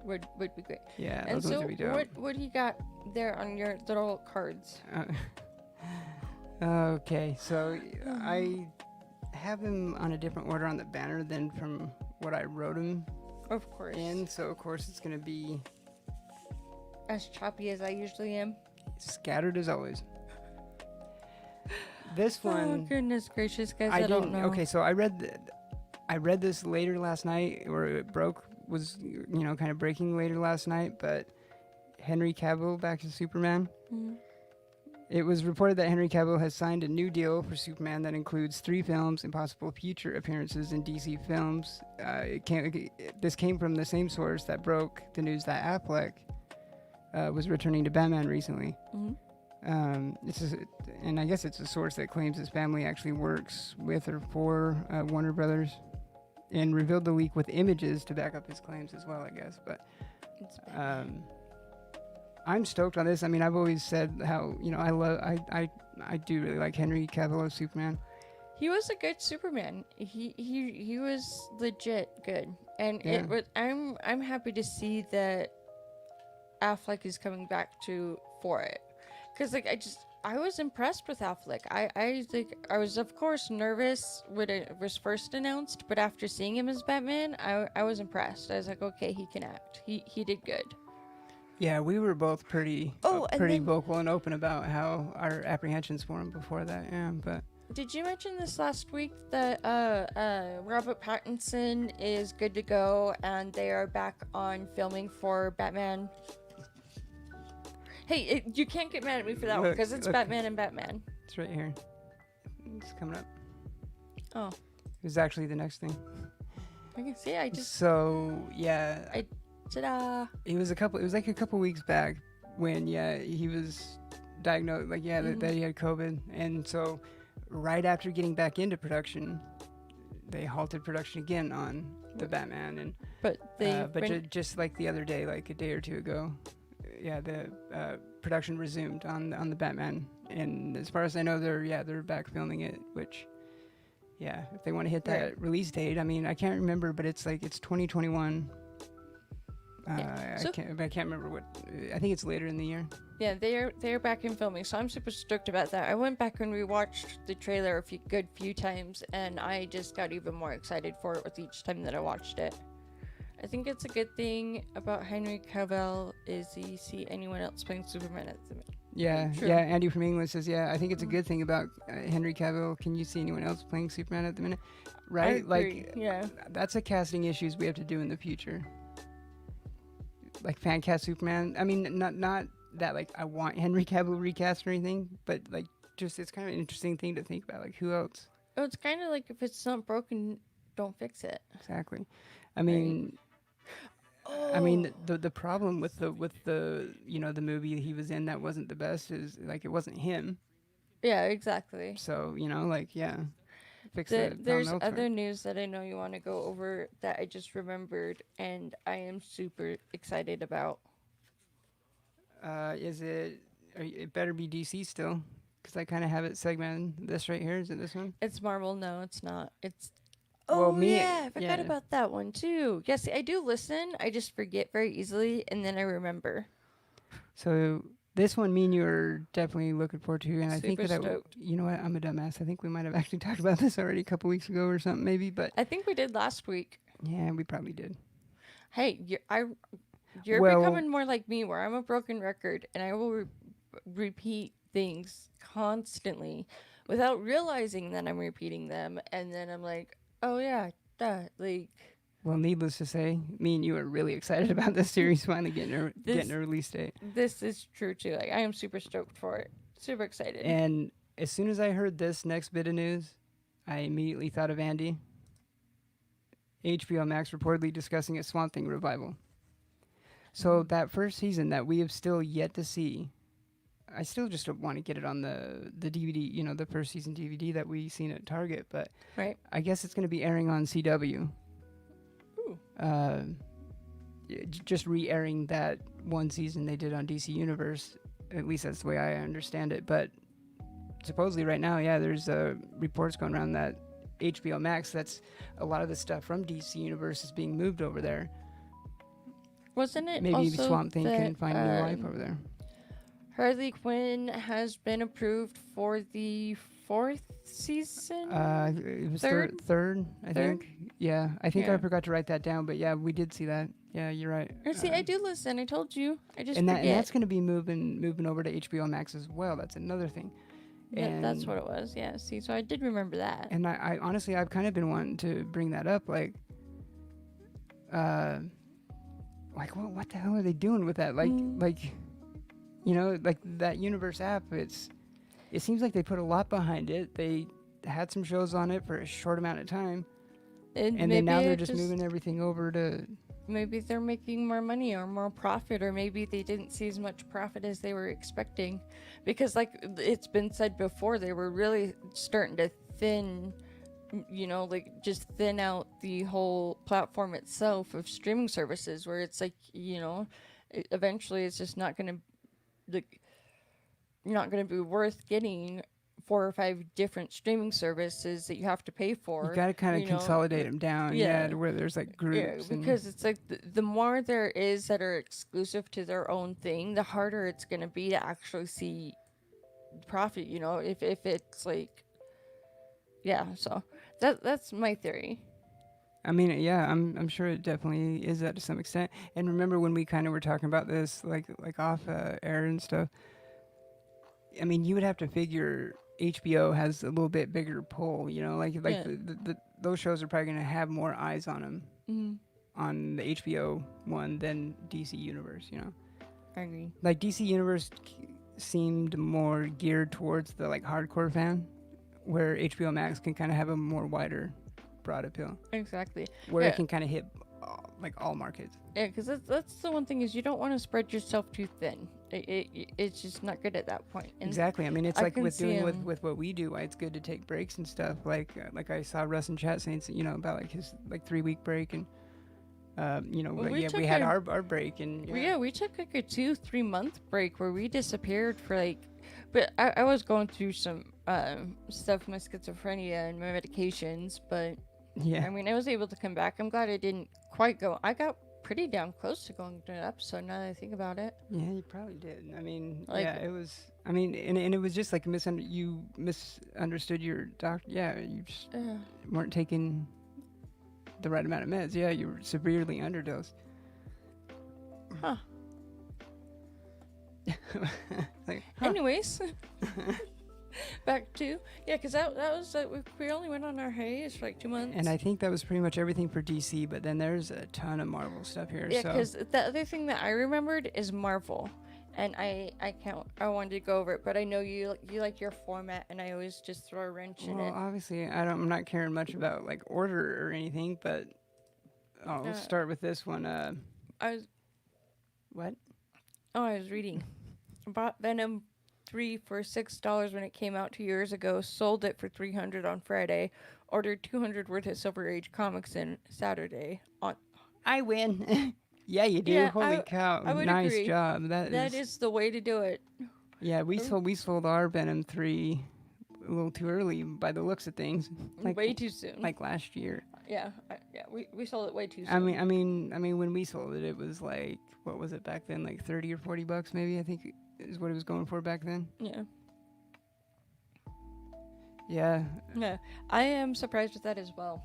Would be great. Yeah, and those so ones would be dope. What do you got there on your little cards? Okay, so I have him on a different order on the banner than from what I wrote him. Of course. And so of course it's gonna be as choppy as I usually am. Scattered as always. This one. Oh goodness gracious, guys! I don't know. Okay, so I read this later last night, or it was kind of breaking later last night. But Henry Cavill back to Superman. Mm-hmm. It was reported that Henry Cavill has signed a new deal for Superman that includes 3 films and possible future appearances in DC films. This came from the same source that broke the news that Affleck was returning to Batman recently. Mm-hmm. And I guess it's a source that claims his family actually works with or for Warner Brothers, and revealed the leak with images to back up his claims as well, I guess. But I'm stoked on this. I mean, I've always said how I do really like Henry Cavill as Superman. He was a good Superman. He was legit good, and yeah. I'm happy to see that Affleck is coming back for it, because I was impressed with Affleck. I was of course nervous when it was first announced, but after seeing him as Batman, I was impressed. I was like, okay, he can act. He did good. Yeah, we were both pretty vocal and open about how our apprehensions for him before that. Yeah, but did you mention this last week that Robert Pattinson is good to go and they are back on filming for Batman? Hey, you can't get mad at me for that one because it's Batman and Batman. It's right here. It's coming up. Oh. It was actually the next thing. I can see. So yeah. Ta-da! It was like a couple weeks back when he was diagnosed that he had COVID, and so right after getting back into production, they halted production again on the Batman, and just like the other day, like a day or two ago, the production resumed on the Batman, and as far as I know, they're back filming it, which if they want to hit that release date, I mean I can't remember, but it's 2021. I can't remember what. I think it's later in the year. Yeah, they're back in filming, so I'm super stoked about that. I went back and rewatched the trailer a few times, and I just got even more excited for it with each time that I watched it. I think it's a good thing about Henry Cavill is you see anyone else playing Superman at the minute. Yeah, true. Yeah. Andy from England says, I think it's a good thing about Henry Cavill. Can you see anyone else playing Superman at the minute? Right? I agree. That's a casting issues we have to do in the future. Like FanCast Superman. I mean, not that like I want Henry Cavill recast or anything, but like just it's kind of an interesting thing to think about. Like who else? Oh, it's kind of like if it's not broken, don't fix it. Exactly. I mean, the problem with the the movie he was in that wasn't the best is like it wasn't him. Yeah, exactly. So fix the There's milk other truck. news that I know you want to go over that I just remembered, and I am super excited about. Is it? It better be DC still, because I kind of have it segmented. This right here, is it this one? It's Marvel. No, it's not. It's. Well, Oh me, yeah, I forgot yeah. about that one too. Yes, I do listen. I just forget very easily, and then I remember. So this one, me and you are definitely looking forward to, and I think Super that stoked. you know what, I'm a dumbass. I think we might have actually talked about this already a couple weeks ago or something, maybe. But I think we did last week. yeah, we probably did. Hey, you're Well, becoming more like me, where I'm a broken record, and I will repeat things constantly without realizing that I'm repeating them, and then I'm like, oh yeah, that like well, needless to say, me and you are really excited about this series finally getting this a release date. this is true too. Like I am super stoked for it. Super excited. And as soon as I heard this next bit of news, I immediately thought of Andy. HBO Max reportedly discussing a Swamp Thing revival. So that first season that we have still yet to see, I still just want to get it on the DVD, you know, the first season DVD that we seen at Target. But Right. I guess it's going to be airing on CW. Ooh. Just re-airing that one season they did on DC Universe. At least that's the way I understand it. But supposedly right now, yeah, there's reports going around that HBO Max, that's a lot of the stuff from DC Universe is being moved over there. Wasn't it Maybe also Swamp Thing that can find new life over there. Harley Quinn has been approved for the fourth season? It was Third? third, I Third? think. Yeah, I think I Yeah. forgot to write that down, but yeah, we did see that. Yeah, you're right. Or see, I do listen. I told you. I just and forget. that's going to be moving over to HBO Max as well. That's another thing. That's what it was. Yeah. See, so I did remember that. And I honestly, I've kind of been wanting to bring that up, like what the hell are they doing with that? Like, you know, like that Universe app. It seems like they put a lot behind it. They had some shows on it for a short amount of time, and then now they're just moving everything over to. Maybe they're making more money or more profit, or maybe they didn't see as much profit as they were expecting, because like it's been said before, they were really starting to thin, you know, like just thin out the whole platform itself of streaming services, where it's like, you know, eventually it's just not going to, like, not going to be worth getting 4 or 5 different streaming services that you have to pay for. You got to kind of consolidate them down, to where there's like groups. Yeah, because it's like the more there is that are exclusive to their own thing, the harder it's going to be to actually see profit, you know, if it's like, yeah, so that's my theory. I mean, yeah, I'm sure it definitely is that to some extent. And remember when we kind of were talking about this, like off air and stuff. I mean, you would have to figure HBO has a little bit bigger pull, you know, like those shows are probably going to have more eyes on them on the HBO one than DC Universe, you know. I agree. Like DC Universe seemed more geared towards the like hardcore fan, where HBO Max can kind of have a more wider, broad appeal. Exactly. Where it can kind of hit like all markets. Yeah, because that's the one thing is you don't want to spread yourself too thin. It's just not good at that point. And exactly. I mean, it's like with doing with what we do, why it's good to take breaks and stuff. Like I saw Russ in chat saying, you know, about like his like 3-week break, and you know, we had our break, and we took like a 2-3 month break where we disappeared for like, but I was going through some stuff with my schizophrenia and my medications, but I mean, I was able to come back. I'm glad I didn't quite go. I got pretty damn close to going to an episode now that I think about it. Yeah, you probably did. I mean, like, it was. I mean, and it was just like you misunderstood your doctor. Yeah, you just weren't taking the right amount of meds. Yeah, you were severely underdosed. Huh. like, Anyways. Back to because that was like we only went on our hiatus for like 2 months, and I think that was pretty much everything for DC. But then there's a ton of Marvel stuff here. Yeah, because the other thing that I remembered is Marvel, and I wanted to go over it, but I know you like your format, and I always just throw a wrench in it. Well, obviously, I'm not caring much about like order or anything, but I'll start with this one. What? Oh, I was reading. I bought Venom 3 for $6 when it came out 2 years ago. Sold it for $300 on Friday. ordered 200 worth of Silver Age comics in Saturday. I win. Yeah, you do. Yeah, Holy cow! I would Nice agree. job. That is the way to do it. Yeah, we sold our Venom 3 a little too early by the looks of things. Way too soon. Like last year. Yeah, we sold it way too soon. I mean, when we sold it, it was like, what was it back then? Like $30 or $40, maybe. I think is what it was going for back then. Yeah. Yeah. Yeah, I am surprised with that as well.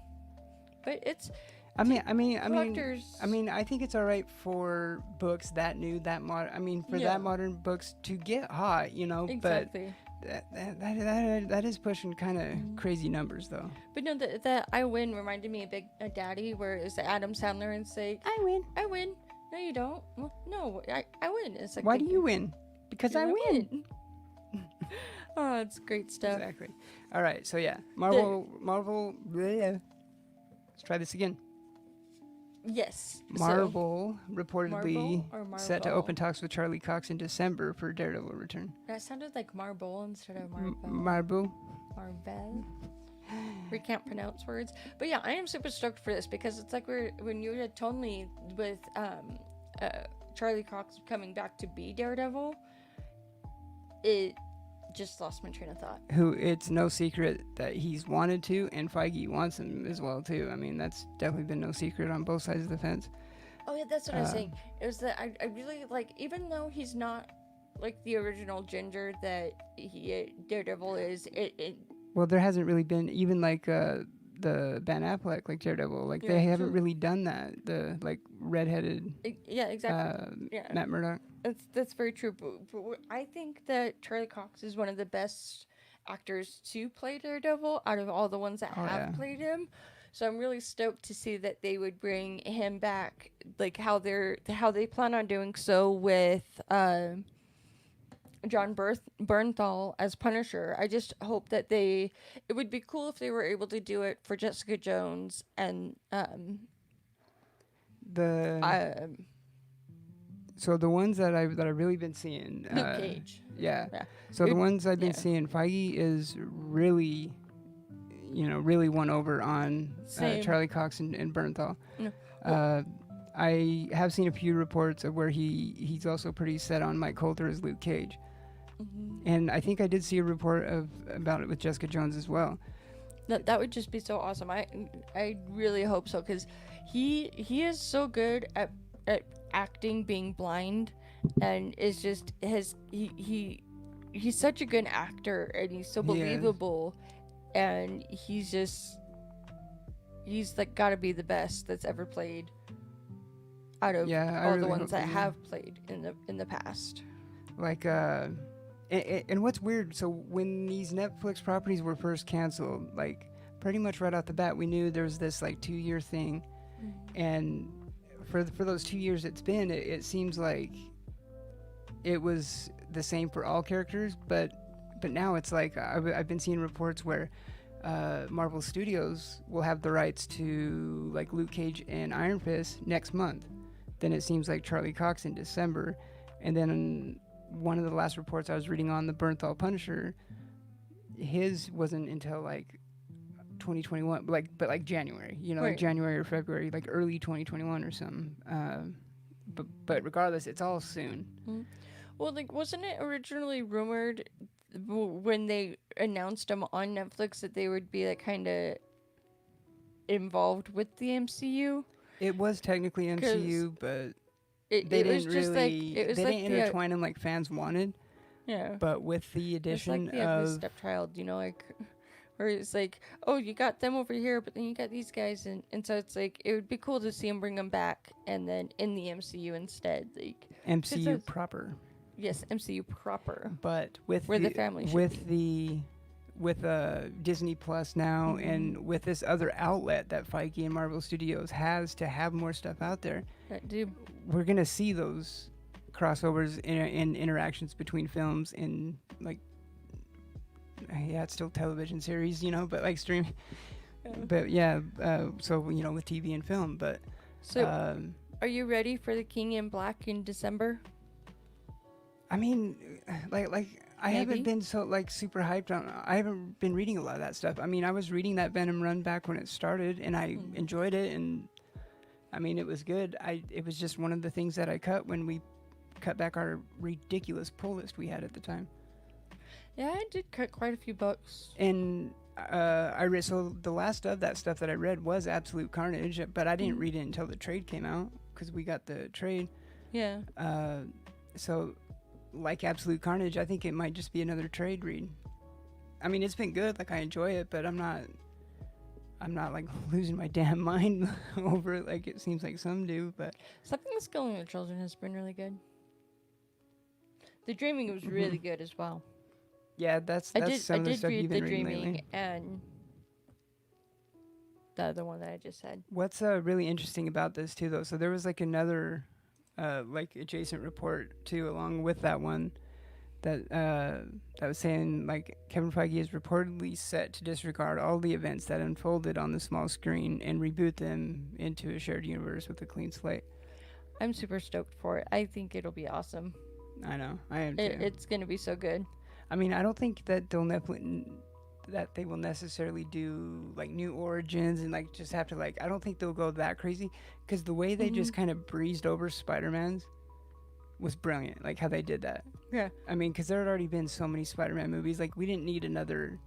But it's. I mean, I think it's all right for books that new, that modern. I mean, for that modern books to get hot, you know. Exactly. But that is pushing kind of crazy numbers, though. But no, the I win reminded me of Big Daddy, where it's the Adam Sandler and say, I win. I win. No, you don't. Well, no, I win. It's like, why do you win? Because I win. Oh, it's great stuff. Exactly. All right. So yeah, Marvel. Bleh. Let's try this again. Yes. Marvel reportedly Marvel set to open talks with Charlie Cox in December for Daredevil return. That sounded like Marble instead of Marvel. Marvel. We can't pronounce words, but yeah, I am super stoked for this because it's like when you had told me with Charlie Cox coming back to be Daredevil, it just lost my train of thought. Who it's no secret that he's wanted to, and Feige wants him as well too. I mean, that's definitely been no secret on both sides of the fence. Oh yeah, that's what I was saying. It was that I really like, even though he's not like the original Ginger that Daredevil is. Well, there hasn't really been even like the Ben Affleck like Daredevil. Like they haven't really done that. The like redheaded. Yeah, exactly. Matt Murdock. That's very true. But I think that Charlie Cox is one of the best actors to play Daredevil out of all the ones that have played him. So I'm really stoked to see that they would bring him back, like how they plan on doing so with John Bernthal as Punisher. I just hope that it would be cool if they were able to do it for Jessica Jones and So the ones that I've really been seeing, Luke Cage. Yeah. So the ones I've been seeing, Feige is really, really won over on Charlie Cox and Bernthal. No. I have seen a few reports of where he's also pretty set on Mike Coulter as Luke Cage, and I think I did see a report about it with Jessica Jones as well. That would just be so awesome. I really hope so, because he is so good at acting being blind, and is just he's such a good actor, and he's so believable, and he's like gotta be the best that's ever played out of all the ones that have played in the past. Like and what's weird, so when these Netflix properties were first canceled, like pretty much right off the bat we knew there was this like 2-year thing, and for those 2 years it seems like it was the same for all characters, but now it's like I've been seeing reports where Marvel Studios will have the rights to like Luke Cage and Iron Fist next month. Then it seems like Charlie Cox in December, and then one of the last reports I was reading on the Bernthal Punisher, his wasn't until like 2021, but like January, like January or February, like early 2021 or something. But regardless, it's all soon. Mm-hmm. Well, like, wasn't it originally rumored when they announced them on Netflix that they would be like kind of involved with the MCU? It was technically MCU, but they didn't intertwine them like fans wanted. Yeah. But with the addition it's like of the stepchild, like, where it's like, oh, you got them over here, but then you got these guys, and so it's like it would be cool to see them bring them back, and then in the MCU instead, like MCU proper. Yes, MCU proper. But with where the family should be. With Disney Plus now, and with this other outlet that Feige and Marvel Studios has to have more stuff out there, we're gonna see those crossovers in interactions between films and like, it's still television series, but like streaming. But so with TV and film. But so, are you ready for the King in Black in December? I mean, like I haven't been so like super hyped on. I haven't been reading a lot of that stuff. I mean, I was reading that Venom run back when it started, and I enjoyed it, and I mean, it was good. It was just one of the things that I cut when we cut back our ridiculous pull list we had at the time. Yeah, I did cut quite a few books. And I read, so the last of that stuff that I read was Absolute Carnage, but I didn't read it until the trade came out because we got the trade. Yeah. So like Absolute Carnage, I think it might just be another trade read. I mean, it's been good. Like, I enjoy it, but I'm not like losing my damn mind over it like it seems like some do. But Something that's Killing the Children has been really good. The Dreaming was really good as well. Yeah, that's some of the stuff you've been reading lately. The Dreaming and the other one that I just said. What's really interesting about this too, though? So there was like another like adjacent report too, along with that one, that was saying like Kevin Feige is reportedly set to disregard all the events that unfolded on the small screen and reboot them into a shared universe with a clean slate. I'm super stoked for it. I think it'll be awesome. I know, I am too. It's gonna be so good. I mean, I don't think that they will necessarily do like new origins and like just have to like. I don't think they'll go that crazy because the way they just kind of breezed over Spider-Man's was brilliant. Like how they did that. Yeah. I mean, because there had already been so many Spider-Man movies. Like we didn't need another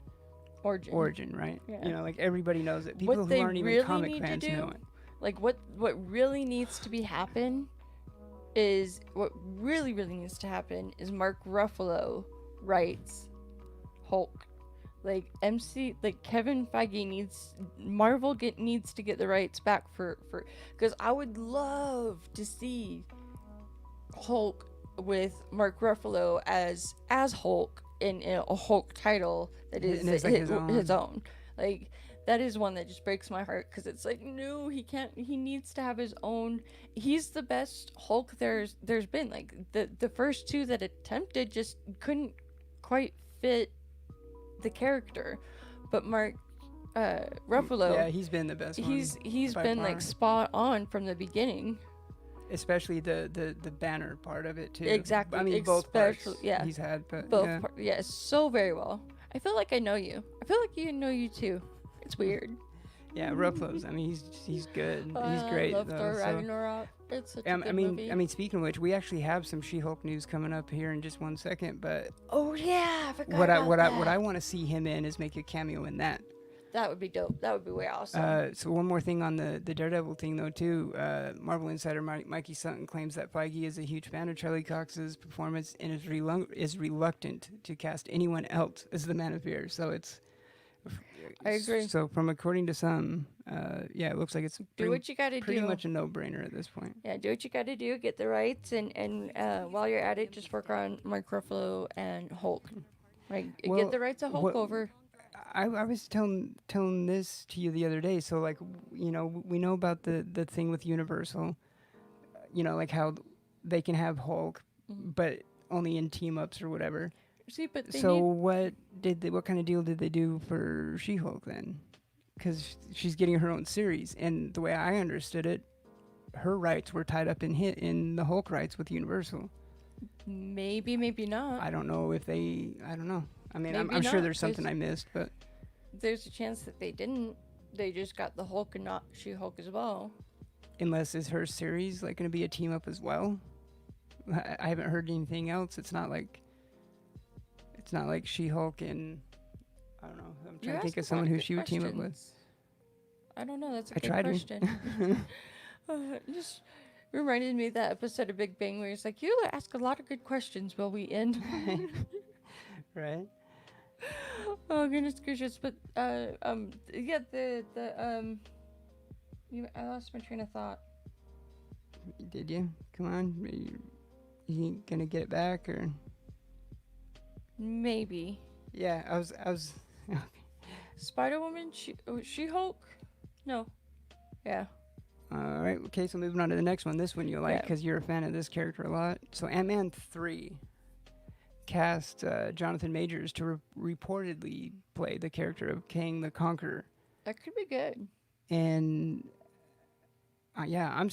origin, right? Yeah. You know, like everybody knows it. People who aren't even comic fans know it. Like what really needs to happen is Mark Ruffalo writes Hulk. Like Kevin Feige needs to get the rights back for because I would love to see Hulk with Mark Ruffalo as Hulk in a Hulk title that is his own. Like that is one that just breaks my heart because it's like, no, he can't. He needs to have his own. He's the best Hulk there's been. Like the first two that attempted just couldn't quite fit the character, but Mark Ruffalo, yeah, he's been the best. He's been like spot on from the beginning. Especially the banner part of it too. Exactly. I mean, both parts yeah. he's had, but both so very well. I feel like I know you. I feel like you know you too. It's weird. Yeah, Ruffalo's. I mean, he's good. He's great. I love Thor Ragnarok. It's such a good movie. I mean, speaking of which, we actually have some She-Hulk news coming up here in just 1 second. But oh yeah, I forgot what about I want to see him in is make a cameo in that. That would be dope. That would be way awesome. So one more thing on the Daredevil thing though too. Marvel insider Mikey Sutton claims that Feige is a huge fan of Charlie Cox's performance and is reluctant to cast anyone else as the Man of Fear. So it's. I agree. So from according to some, yeah, it looks like it's do what you gotta pretty much a no-brainer at this point. Yeah, do what you gotta do. Get the rights, and while you're at it, just work on Mark Ruffalo and Hulk. Like get the rights of Hulk over. I was telling this to you the other day. So like, you know, we know about the thing with Universal. You know, like how they can have Hulk, but only in team ups or whatever. See, but what kind of deal did they do for She-Hulk then? Because she's getting her own series, and the way I understood it, her rights were tied up in the Hulk rights with Universal. Maybe not. I don't know if they. I don't know. I mean, I'm sure there's something I missed, but there's a chance that they didn't. They just got the Hulk and not She-Hulk as well. Unless is her series like going to be a team up as well? I haven't heard anything else. It's not like She-Hulk and I don't know. I'm trying to think of someone who she would team up with. I don't know. That's a good question. Just reminded me of that episode of Big Bang where it's like, you ask a lot of good questions while we end. Right. Oh goodness gracious! But yeah, I lost my train of thought. Did you? Come on, you gonna get it back or? Maybe. Yeah, I was. Okay. Spider-Woman, She-Hulk? No. Yeah. All right. Okay, so moving on to the next one. This one you like because you're a fan of this character a lot. So Ant-Man 3 cast Jonathan Majors to reportedly play the character of Kang the Conqueror. That could be good. And I'm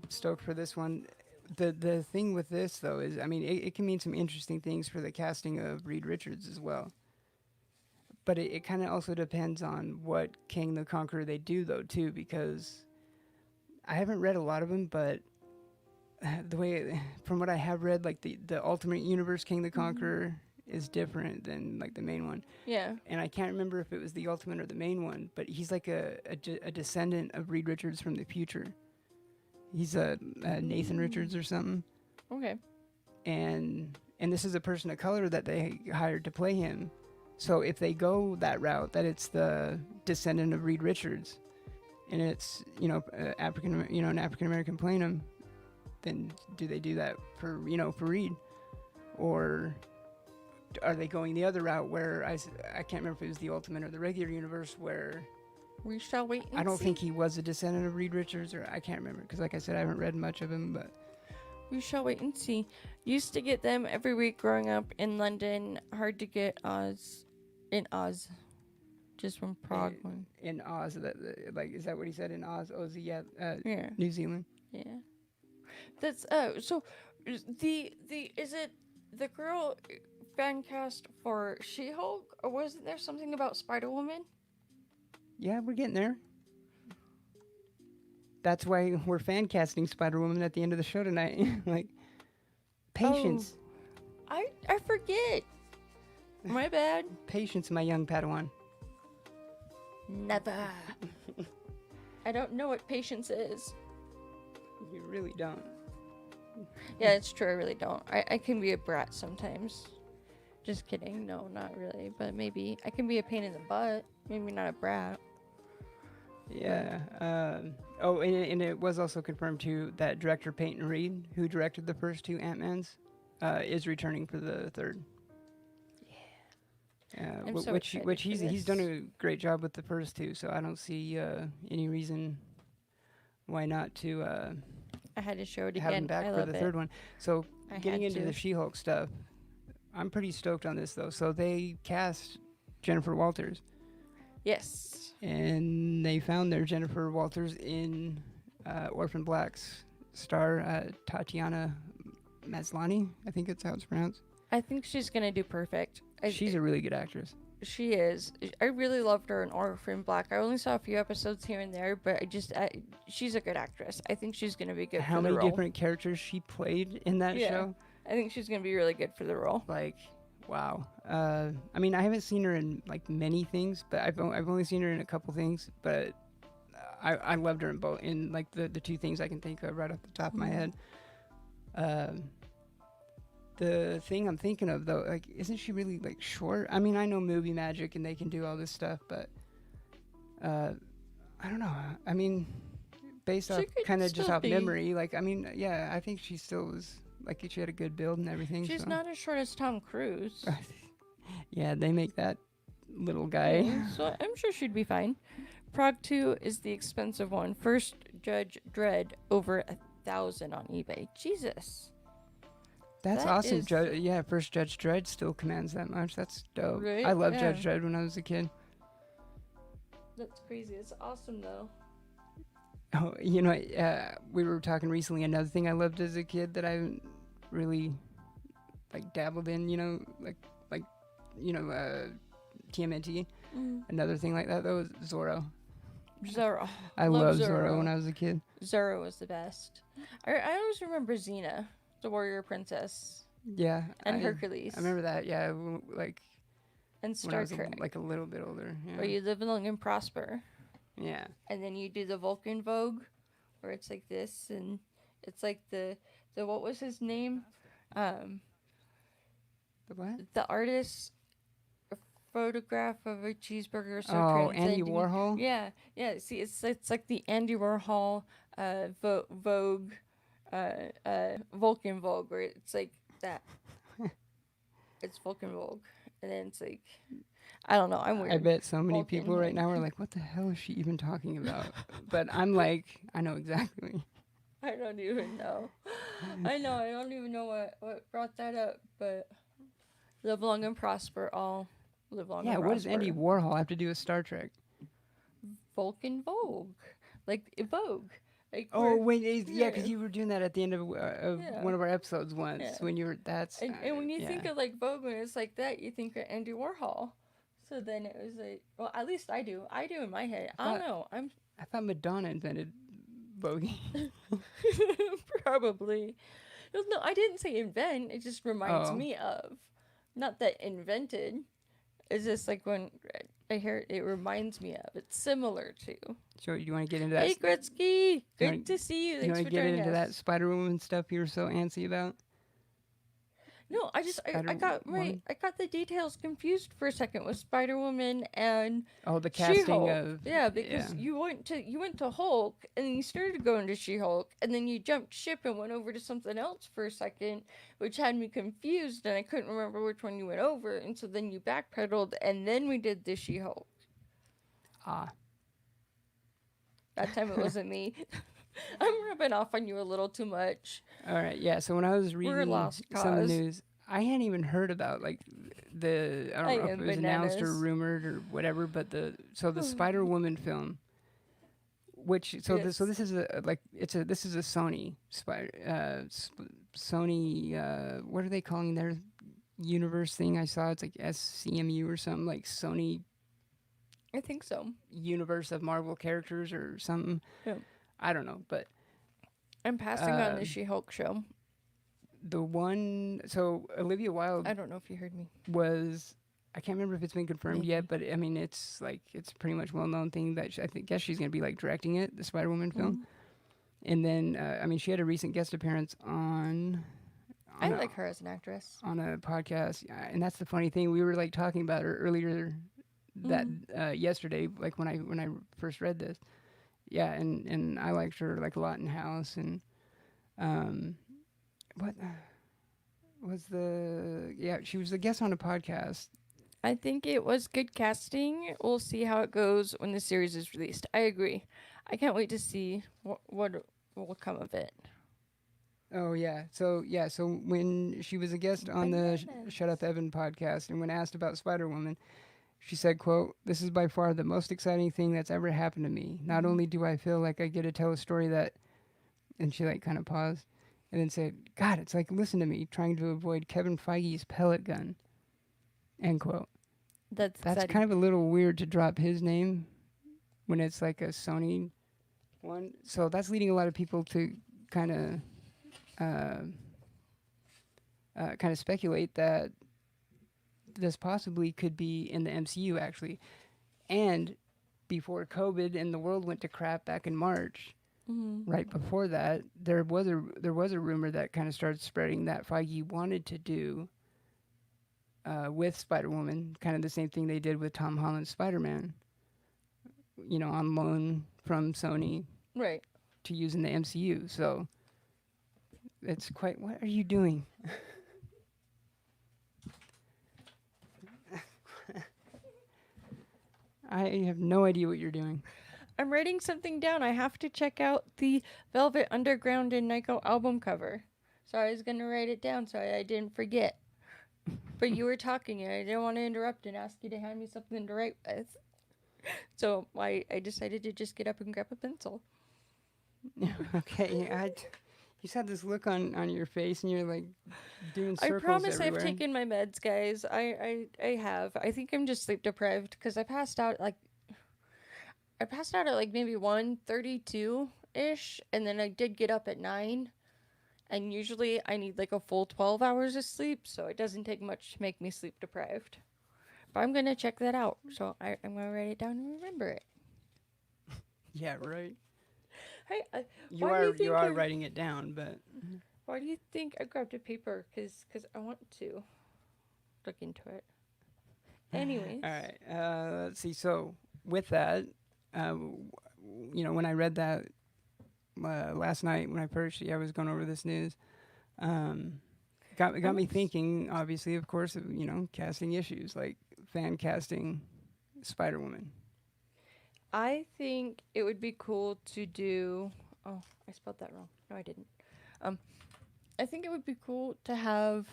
stoked for this one. The thing with this though is, I mean, it can mean some interesting things for the casting of Reed Richards as well. But it kind of also depends on what King the Conqueror they do though too, because I haven't read a lot of them, but the way from what I have read, like the Ultimate Universe King the Conqueror is different than like the main one. Yeah. And I can't remember if it was the Ultimate or the main one, but he's like a descendant of Reed Richards from the future. He's a Nathan Richards or something. Okay. And this is a person of color that they hired to play him. So if they go that route, that it's the descendant of Reed Richards, and it's an African American playing him, then do they do that for Reed, or are they going the other route where I can't remember if it was the Ultimate or the regular universe where We shall wait and see. I don't think he was a descendant of Reed Richards, or I can't remember because like I said I haven't read much of him, but We shall wait and see. Used to get them every week growing up in London. Hard to get Oz. Just from Prague. in Oz, like is that what he said in Oz? Oz, yeah, Yeah. New Zealand. Yeah. That's so the is it the girl fan cast for She-Hulk, or wasn't there something about Spider-Woman? Yeah, we're getting there. That's why we're fan casting Spider-Woman at the end of the show tonight. Like, patience. Oh, I forget. My bad. Patience, my young Padawan. Never. I don't know what patience is. You really don't. Yeah, it's true. I really don't. I can be a brat sometimes. Just kidding. No, not really. But maybe I can be a pain in the butt. Maybe not a brat. Yeah. And it was also confirmed too that director Peyton Reed, who directed the first two Ant-Mans, is returning for the third. Yeah. I'm so Which excited for he's done this. a great job with the first two, so I don't see any reason why not to I had to show it have him again. back I for love the it. third one. So I getting had into to. the She-Hulk stuff, I'm pretty stoked on this though. So they cast Jennifer Walters, Yes. and they found their Jennifer Walters in Orphan Black's star Tatiana Maslany. I think that's how it's pronounced. I think she's gonna do perfect. She's a really good actress. She is. I really loved her in Orphan Black. I only saw a few episodes here and there, but she's a good actress. I think she's gonna be good How for the many role. different characters she played in that Yeah. show? I think she's gonna be really good for the role. Like, wow. I mean, I haven't seen her in like many things, but I've only seen her in a couple things. But I loved her in both. In like the two things I can think of right off the top of my head. The thing I'm thinking of though, like, isn't she really like short? I mean, I know movie magic and they can do all this stuff, but I don't know. I mean, based off could kind of just still off be. memory, like, I mean, yeah, I think she still was like she had a good build and everything. She's so. not as short as Tom Cruise. Yeah, they make that little guy. Yeah, so I'm sure she'd be fine. Prague 2 is the expensive one. First Judge Dredd over 1,000 on eBay. Jesus. That's That awesome. is- First Judge Dredd still commands that much. That's dope. Right? I loved Yeah. Judge Dredd when I was a kid. That's crazy. It's awesome though. Oh, we were talking recently. Another thing I loved as a kid that I haven't really like dabbled in. TMNT. Another thing like that though was Zorro. Zorro. I Love loved Zorro when I was a kid. Zorro was the best. I always remember Xena, the warrior princess, Yeah. and Hercules, I remember that. Yeah, like and when I Star was Trek. like a little bit older. Yeah. Where you live long and prosper. Yeah. And then you do the Vulcan Vogue, where it's like this, and it's like the what was his name? The what? The artist photograph of a cheeseburger. So Oh, Andy transcending- Warhol? Yeah. See, it's like the Andy Warhol Vogue, Vulcan Vogue, where it's like that. It's Vulcan Vogue, and then it's like, I don't know. I'm weird. I bet so many Vulcan people right Vogue. now are like, what the hell is she even talking about? But I'm like, I know exactly. I don't even know. I don't even know what brought that up, but live long and prosper. All live long Yeah, and what prosper. does Andy Warhol have to do with Star Trek? Vulcan Vogue, like Vogue. Like Oh we're wait, yeah, because yeah, you were doing that at the end of yeah, one of our episodes once yeah. when you were. That's And when you yeah. think of like Vogue when it's like that, you think of Andy Warhol. So then it was like, well, at least I do. I do in my head. I I don't thought know. I'm I thought Madonna invented bogey. probably. No, I didn't say invent. It just reminds Oh, me of. Not that invented. It's just like when I hear it, it reminds me of. It's similar to. so you want to get into that? Hey, Gretzky! You Good want to see you. you Thanks want to for get joining into that us. Spider Woman stuff you were so antsy about? No, I Spider got Woman. I got the details confused for a second with Spider Woman and Oh, the She casting Hulk. of Yeah, yeah. because you went to Hulk and then you started going to She Hulk and then you jumped ship and went over to something else for a second, which had me confused and I couldn't remember which one you went over, and so then you backpedaled and then we did the She Hulk. Ah. That time it wasn't me. I'm rubbing off on you a little too much. All right, yeah. So when I was We're a reading lost some of the cause. news, I hadn't even heard about like the I I don't know if am it was announced or bananas. rumored or whatever, but the Spider Woman film, which so Yes. this is a like this is a Sony Spider Sony what are they calling their universe thing? I saw it's like SCMU or something like Sony I think so. universe of Marvel characters or something. Yeah. I don't know, but I'm passing on uh, the She Hulk show. the one so Olivia Wilde I don't know if you heard me. was I can't remember if it's been confirmed yet, Maybe. but I mean it's like it's pretty much well known thing that I think guess she's gonna be like directing it, the Spider Woman film. Mm. And then I mean she had a recent guest appearance I on a like her as an actress. on a podcast, and that's the funny thing. We were like talking about her earlier that Mm. yesterday, like when I first read this. Yeah, and I liked her like a lot in House and um, what was the yeah she was a guest on a podcast. I think it was good casting. We'll see how it goes when the series is released. I agree. I can't wait to see what will come of it. Oh so when she was a guest on the Bananas. Shut Up Evan podcast, and when asked about Spider Woman, she said, "quote This is by far the most exciting thing that's ever happened to me. Not Mhm. only do I feel like I get to tell a story that," and she like kind of paused, and then said, "God, it's like listen to me trying to avoid Kevin Feige's pellet gun." End quote. That's That's exciting. kind of a little weird to drop his name when it's like a Sony one. So that's leading a lot of people to kind of uh, kind of speculate that this possibly could be in the MCU actually. And before COVID and the world went to crap back in March, Mhm. right before that, there was a rumor that kind of started spreading that Feige wanted to do with Spider Woman, kind of the same thing they did with Tom Holland's Spider Man. You know, on loan from Sony Right. to use in the MCU. So it's quite. What are you doing? I have no idea what you're doing. I'm writing something down. I have to check out the Velvet Underground and Nyko album cover. So I was gonna write it down so I didn't forget. But you were talking and I didn't want to interrupt and ask you to hand me something to write with. So I decided to just get up and grab a pencil. Okay, you just had this look on your face, and you're like doing I circles promise everywhere. I've taken my meds, guys. I have. I think I'm just sleep deprived because I passed out at like maybe 1:32 ish, and then I did get up at 9. And usually I need like a full 12 hours of sleep, so it doesn't take much to make me sleep deprived. But I'm gonna check that out. So I'm gonna write it down and remember it. Yeah, right. Hey, You why do you are think you are writing it down, but why do you think I grabbed a paper? Cause I want to look into it. Anyways. all right. Let's see. So with that, you know, when I read that last night when I first was going over this news, got me thinking. Obviously, of course, of, you know, casting issues like fan casting Spider Woman. I think it would be cool to do. Oh, I spelled that wrong. No, I didn't. Um, I think it would be cool to have.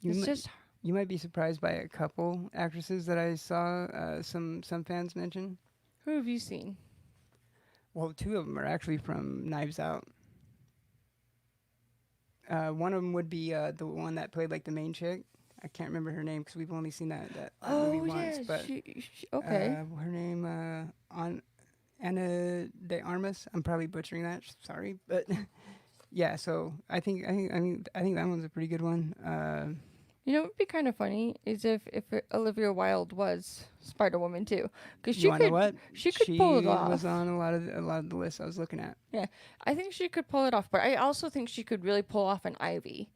You It's mi- just you might be surprised by a couple actresses that I saw some fans mention. who have you seen? Well, two of them are actually from Knives Out. One of them would be the one that played like the main chick. I can't remember her name because we've only seen that movie Oh once. yeah, But okay. her name on Anna de Armas. I'm probably butchering that. Sorry, but yeah. So I think that one's a pretty good one. You know, it would be kind of funny is if Olivia Wilde was Spider Woman too, because You want to know what? she could pull it She was off. on a lot of the lists I was looking at. Yeah, I think she could pull it off, but I also think she could really pull off an Ivy,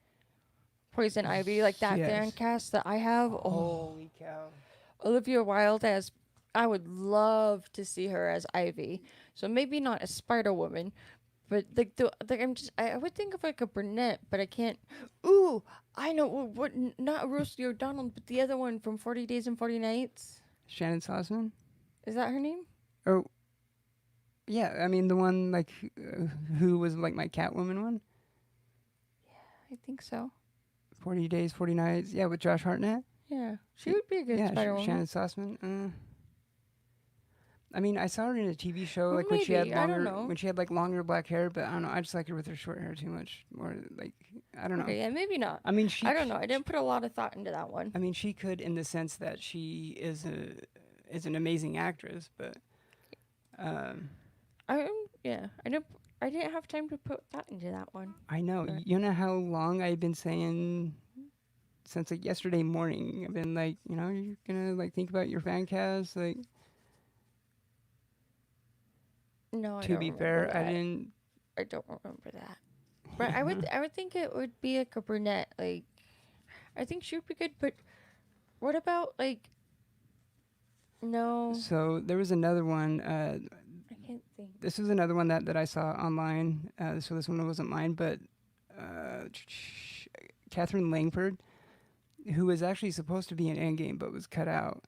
Poison Ivy, like that fan Yes. cast that I have. Oh, Holy cow. Olivia Wilde as I would love to see her as Ivy. So maybe not as Spider Woman, but like I would think of like a brunette, but I can't. Ooh, I know what not Rosie O'Donnell, but the other one from 40 Days and 40 Nights. Shannon Sossman? Is that her name? Oh, yeah. I mean, the one like who was like my Catwoman one. I think so. 40 Days, 40 Nights. Yeah, with Josh Hartnett. Yeah, she would be a good Yeah, Spider Woman. Shannon Sossman. I mean, I saw her in a TV show Well, like when she had maybe. I don't longer know. when she had like longer black hair, but I don't know. I just like her with her short hair too much. More like I don't know. Okay, yeah, maybe not. I mean, she. I don't know. I didn't put a lot of thought into that one. I mean, she could in the sense that she is an amazing actress, but um, Yeah. I didn't have time to put thought into that one. I know. But You know how long I've been saying since like yesterday morning. I've been like, you're gonna like think about your fan cast. Like, no, I to don't be remember fair, that. I didn't. I don't remember that. But I would think it would be like a brunette. Like I think she would be good. But what about like no? So there was another one. I can't think. This is another one that I saw online. So this one wasn't mine, but Catherine Langford, who was actually supposed to be in Endgame but was cut out,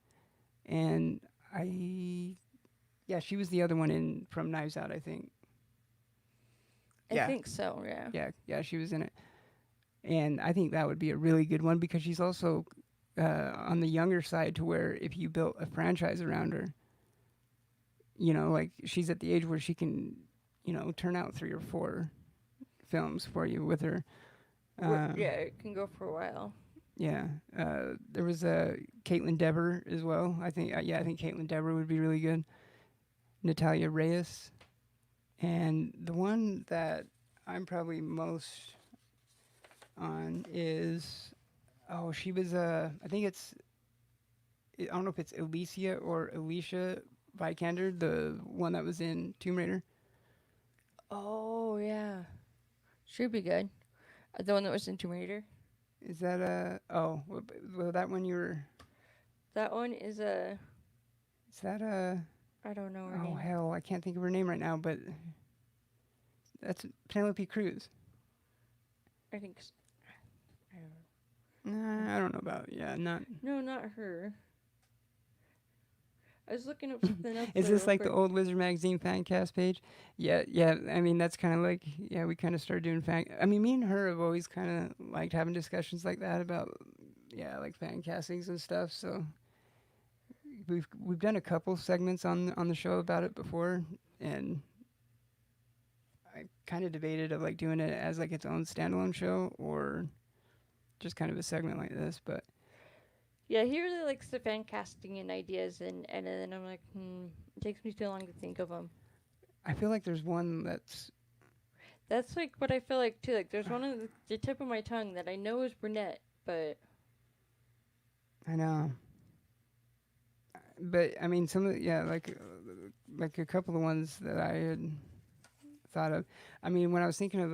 and yeah, she was the other one in from Knives Out, I think. I think so. Yeah. Yeah, she was in it, and I think that would be a really good one because she's also on the younger side to where if you built a franchise around her, like she's at the age where she can, turn out 3 or 4 films for you with her. Yeah, it can go for a while. Yeah, there was Caitlin Dever as well. I think I think Caitlin Dever would be really good. Natalia Reyes, and the one that I'm probably most on is she was I think I don't know if it's Alicia or Alicia Vikander, the one that was in Tomb Raider. Oh yeah, she'd be good. The one that was in Tomb Raider. Is that well that one you were? That one is a. Is that I don't know her Oh name. hell, I can't think of her name right now, but that's Penelope Cruz. I think. I don't know. Nah, I don't know about. Yeah, not. No, not her. I was looking up something else. Is this like the old Wizard Magazine fan cast page? Yeah. I mean, that's kind of like we kind of started doing fan. I mean, me and her have always kind of liked having discussions like that about like fan castings and stuff. So we've done a couple segments on the show about it before, and I kind of debated of like doing it as like its own standalone show or just kind of a segment like this, but. Yeah, he really likes the fan casting and ideas, and then I'm like, it takes me too long to think of them. I feel like there's one that's. That's like what I feel like too. Like there's one on the tip of my tongue that I know is brunette, but. I know. But I mean, some of like a couple of the ones that I had thought of. I mean, when I was thinking of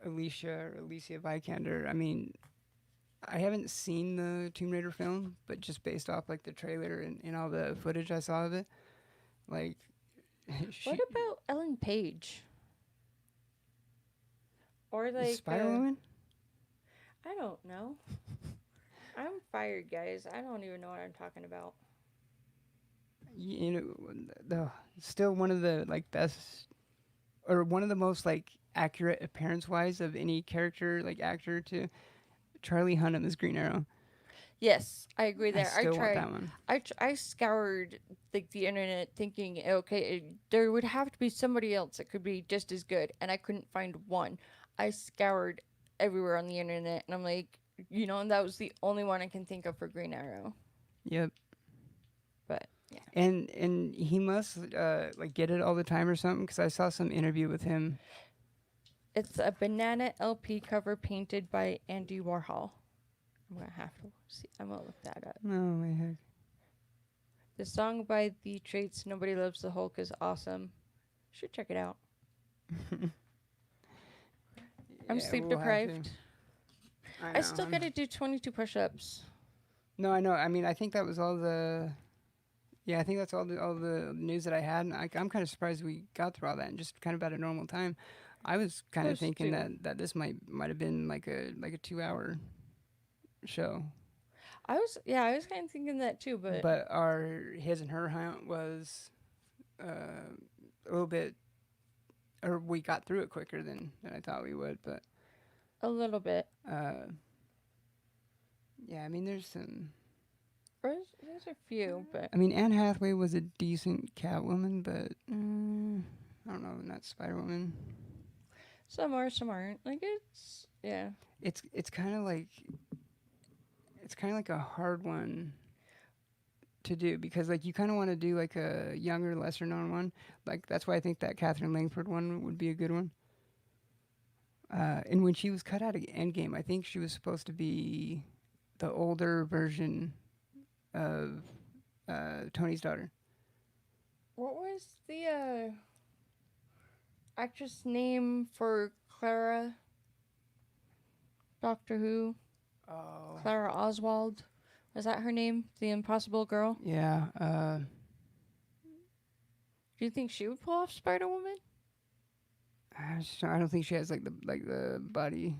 Alicia Vikander, I mean, I haven't seen the Tomb Raider film, but just based off like the trailer and all the footage I saw of it, like. What about Ellen Page? Or like Spider-Woman? I don't know. I'm fired, guys. I don't even know what I'm talking about. Still one of the like best, or one of the most like accurate appearance-wise of any character like actor to Charlie Hunnam as Green Arrow. Yes, I agree I there. I still want tried. that one. I scoured the internet thinking, okay, there would have to be somebody else that could be just as good, and I couldn't find one. I scoured everywhere on the internet, and I'm like, and that was the only one I can think of for Green Arrow. Yep. But yeah, And he must like get it all the time or something because I saw some interview with him. it's a banana LP cover painted by Andy Warhol. I'm gonna have to see. I'm gonna look that up. Oh my heck. The song by The Traits, Nobody Loves the Hulk, is awesome. Should check it out. I'm Yeah, sleep we'll have to. deprived. I I know. still gotta do 22 push-ups. No, I know. I mean, I think that was all the. Yeah, I think that's all the news that I had. And I'm kind of surprised we got through all that and just kind of at a normal time. I was kind of Close thinking to. that this might have been like a 2 hour show, I was kind of thinking that too, but but our his and her hunt was a little bit, or we got through it quicker than I thought we would. But a little bit. uh, yeah, I mean, there's some. There's a few, but I mean, Anne Hathaway was a decent Catwoman, but I don't know, not Spider Woman. some are, some aren't. Like yeah. It's kind of like a hard one to do because like you kind of want to do like a younger, lesser known one. Like that's why I think that Catherine Langford one would be a good one. And when she was cut out of Endgame, I think she was supposed to be the older version of Tony's daughter. What was the actress name for Clara? Doctor Who? Oh. Clara Oswald. Was that her name? The Impossible Girl? Yeah. Do you think she would pull off Spider Woman? I don't think she has like the body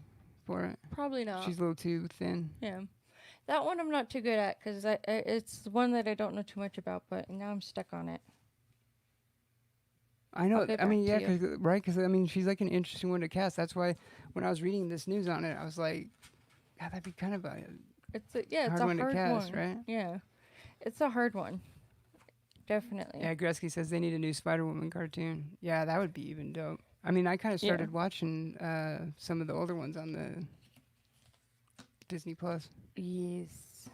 for it. Probably not. She's a little too thin. Yeah. That one I'm not too good at because it's the one that I don't know too much about, but now I'm stuck on it. I know. I'll get I mean, yeah, back to you. because I mean, she's like an interesting one to cast. That's why when I was reading this news on it, I was like, God, that'd be kind of a It's hard a one hard to cast, one. right? Yeah. It's a hard one. Definitely. Yeah, Gretzky says they need a new Spider Woman cartoon. Yeah, that would be even dope. I mean, I kind of started watching some of the older ones on the Disney Plus. Yes.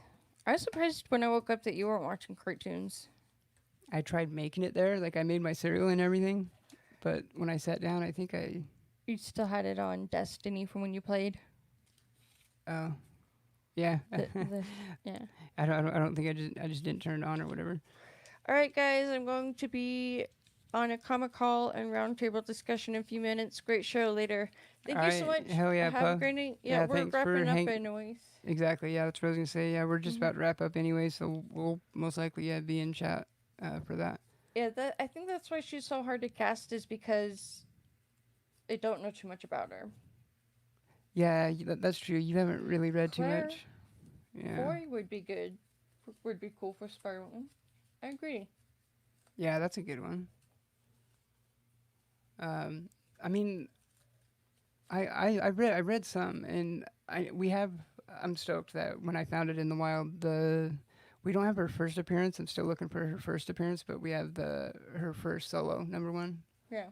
I was surprised when I woke up that you weren't watching cartoons. I tried making it there, like I made my cereal and everything, but when I sat down, I think You still had it on Destiny from when you played. Oh, yeah. Yeah. I don't think I just didn't turn it on or whatever. All right, guys. I'm going to be on a comic call and roundtable discussion in a few minutes. Great show later. Thank you so much. Hell yeah, Have a great night. Yeah, we're thanks for wrapping up anyways. Exactly. Yeah, that's what I was gonna say. Yeah, we're just about to wrap up anyway, so we'll most likely be in chat for that. Yeah, I think that's why she's so hard to cast is because I don't know too much about her. Yeah, that's true. You haven't really read Claire, too much. Yeah. Corey would be good. Would be cool for Spider-Woman. I agree. Yeah, that's a good one. I mean, I read some, and I'm stoked that when I found it in the wild, we don't have her first appearance. I'm still looking for her first appearance, but we have her first solo #1. Yeah.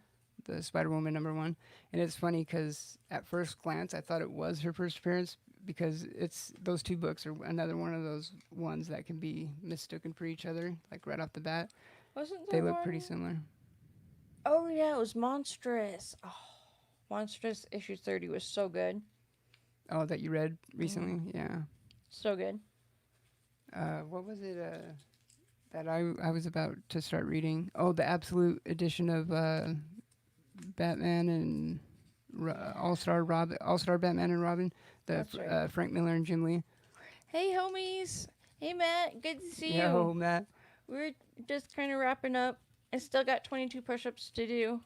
The Spider-Woman #1, and it's funny because at first glance I thought it was her first appearance because those two books are another one of those ones that can be mistaken for each other, like right off the bat. Wasn't They there look one? pretty similar. Oh yeah, it was Monstrous. Oh, Monstrous issue 30 was so good. Oh, that you read recently? Yeah. So good. What was it that I was about to start reading? Oh, the Absolute edition of Batman and All-Star Batman and Robin, That's right. Frank Miller and Jim Lee. Hey homies. Hey Matt, good to see Yo, you. Matt. We're just kind of wrapping up. I still got 22 push-ups to do.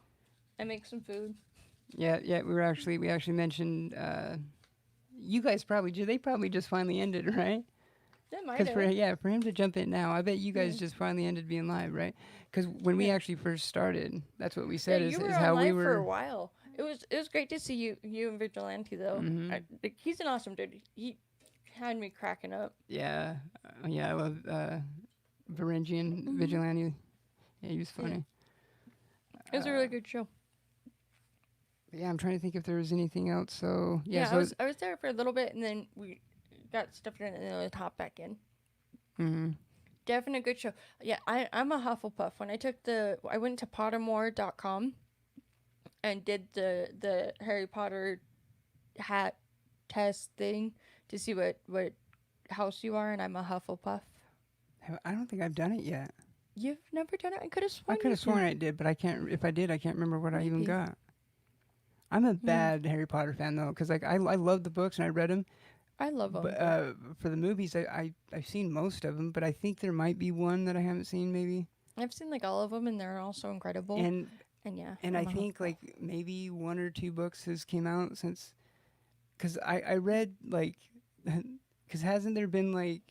I make some food. Yeah. We actually mentioned. You guys they probably just finally ended, right? That might Because have. for him to jump in now, I bet you guys just finally ended being live, right? Because when we actually first started, that's what we said You were is on how live we for a were. while. It was great to see you and Vigilante though. Mhm. He's an awesome dude. had me cracking up. Yeah, yeah, I love Varangian Vigilante. Yeah, he was funny. It was a really good show. Yeah, I'm trying to think if there was anything else. So yeah, Yeah, I was there for a little bit, and then we got stuff in, and then we hopped back in. Mm-hmm. Definitely a good show. Yeah, I'm a Hufflepuff. When I went to Pottermore.com and did the Harry Potter hat test thing to see what house you are, and I'm a Hufflepuff. I don't think I've done it yet. You've never done it? I could have I sworn could you have sworn did. I did, but I can't. If I did, I can't remember what I even Maybe. got. I'm a bad Harry Potter fan though, because like I love the books and I read them. I love them. But for the movies, I've seen most of them, but I think there might be one that I haven't seen maybe. I've seen like all of them, and they're also incredible. And Yeah, and I I'm a think Hufflepuff. like maybe one or two books has came out since, because I read like, because hasn't there been like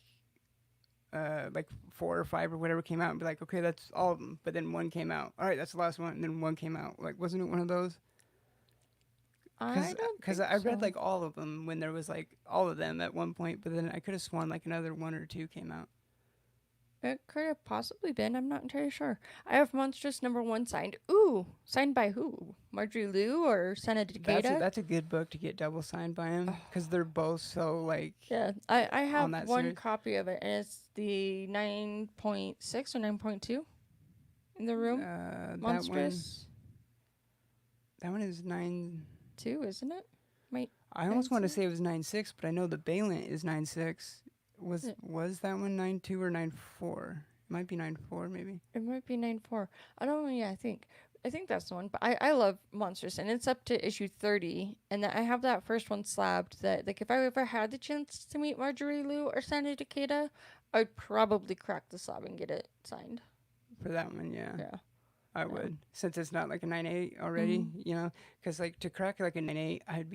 4 or 5 or whatever came out and be like, okay, that's all of them, but then one came out. All right, that's the last one, and then one came out. Like, wasn't it one of those? I don't Because think I read so. like all of them when there was like all of them at one point, but then I could have sworn like another one or two came out. It could have possibly been. I'm not entirely sure. I have Monstrous #1 signed. Ooh, signed by who? Marjorie Liu or Senna Takeda? That's a good book to get double signed by him because they're both so like Yeah, I on have that one series. copy of it, and it's the 9.6 or 9.2 in the room. Monstrous That one is 9. 2, isn't it? Might I almost want to 9.6? say it was 9.6, but I know the Balint is 9.6. Was that one 9.2 or 9.4? It might be 9.4 maybe. It might be 9.4. I don't know. Yeah, I think that's the one. But I love Monsters, and it's up to issue 30. And I have that first one slabbed. That like if I ever had the chance to meet Marjorie Liu or Santa Takeda, I'd probably crack the slab and get it signed. For that one, yeah. Yeah. I would, since it's not like a 9.8 already, you know, because like to crack like a 9.8, I'd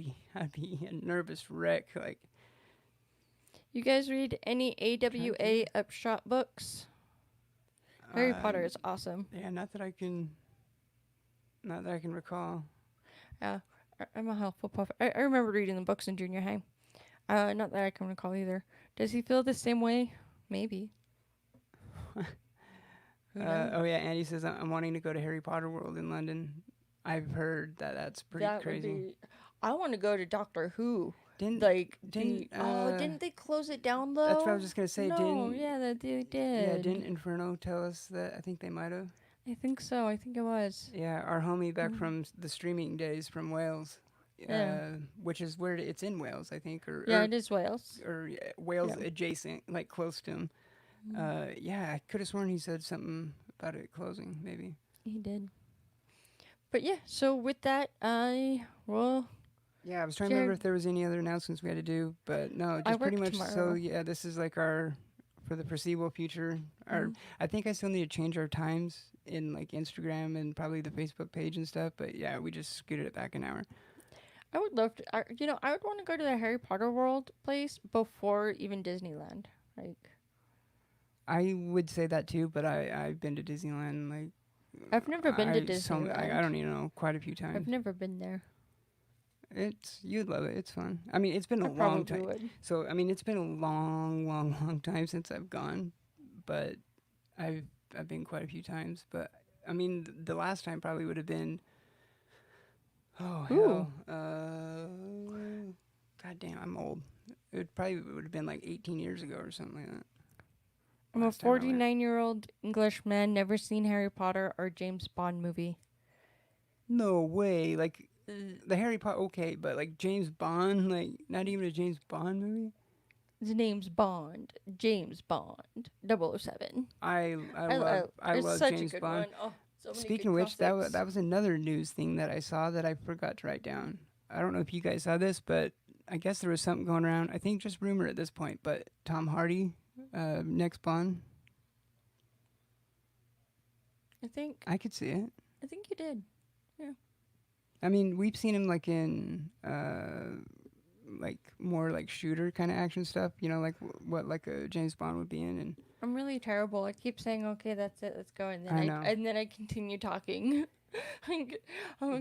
be a nervous wreck. Like, You guys read any AWA Upshot books? Harry Potter is awesome. Yeah, not that I can recall. Yeah, I'm a Hufflepuff. I remember reading the books in junior high. Not that I can recall either. Does he feel the same way? Maybe. Oh yeah, Andy says I'm wanting to go to Harry Potter World in London. I've heard that that's pretty crazy. I want to go to Doctor Who. Didn't Didn't they close it down though? That's what I was just gonna say. They did. Yeah, didn't Inferno tell us that? I think they might have. I think so. I think it was. Yeah, our homie back from the streaming days from Wales, which is where it's in Wales, I think, it is Wales. or Wales adjacent, like close to him. Yeah, I could have sworn he said something about it closing, maybe. He did. But yeah, so with that, I will. Yeah, I was trying to remember if there was any other announcements we had to do, but no, just pretty much. Tomorrow. So yeah, this is like our for the foreseeable future. I think I still need to change our times in like Instagram and probably the Facebook page and stuff. But yeah, we just scooted it back an hour. I would love to. I would want to go to the Harry Potter World place before even Disneyland. Like, I would say that too, but I've been to Disneyland like. I've never been to Disneyland. I don't even know, quite a few times. I've never been there. You'd love it. It's fun. I mean, it's been a long time. Would. So I mean, it's been a long time since I've gone, but I've been quite a few times. But I mean, the last time probably would have been. Oh hell! God damn, I'm old. It probably would have been like 18 years ago or something like that. I'm a 49-year-old English man, never seen Harry Potter or James Bond movie. No way! Like the Harry Potter, okay, but like James Bond, like not even a James Bond movie. His name's Bond. James Bond. 007. I love James Bond. Oh, speaking of which, that was another news thing that I saw that I forgot to write down. I don't know if you guys saw this, but I guess there was something going around. I think just rumor at this point, but Tom Hardy, next Bond. I could see it. I think you did. Yeah. I mean, we've seen him like in like more like shooter kind of action stuff. You know, like what like a James Bond would be in. And I'm really terrible. I keep saying, "Okay, that's it, let's go," and then I continue talking.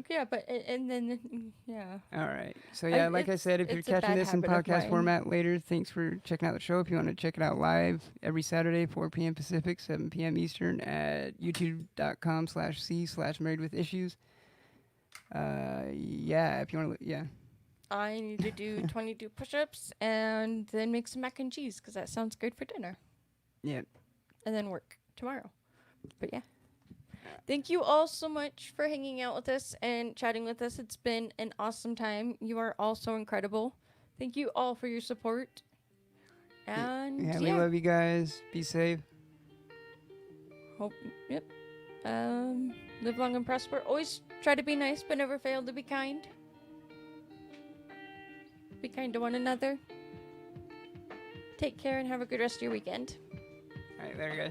Yeah, but and then yeah. All right. So yeah, like I said, if you're It's a catching bad this in habit of podcast mine. format later, thanks for checking out the show. If you want to check it out live every Saturday, 4 p.m. Pacific, 7 p.m. Eastern at youtube.com/c/marriedwithissues. Yeah, if you want to, yeah. I need to do 22 push-ups and then make some mac and cheese because that sounds good for dinner. Yeah. And then work tomorrow. But yeah. Thank you all so much for hanging out with us and chatting with us. It's been an awesome time. You are all so incredible. Thank you all for your support. And Yeah, we love you guys. Be safe. Hope, yep. Live long and prosper. Always try to be nice, but never fail to be kind. Be kind to one another. Take care and have a good rest of your weekend. All right, there you go.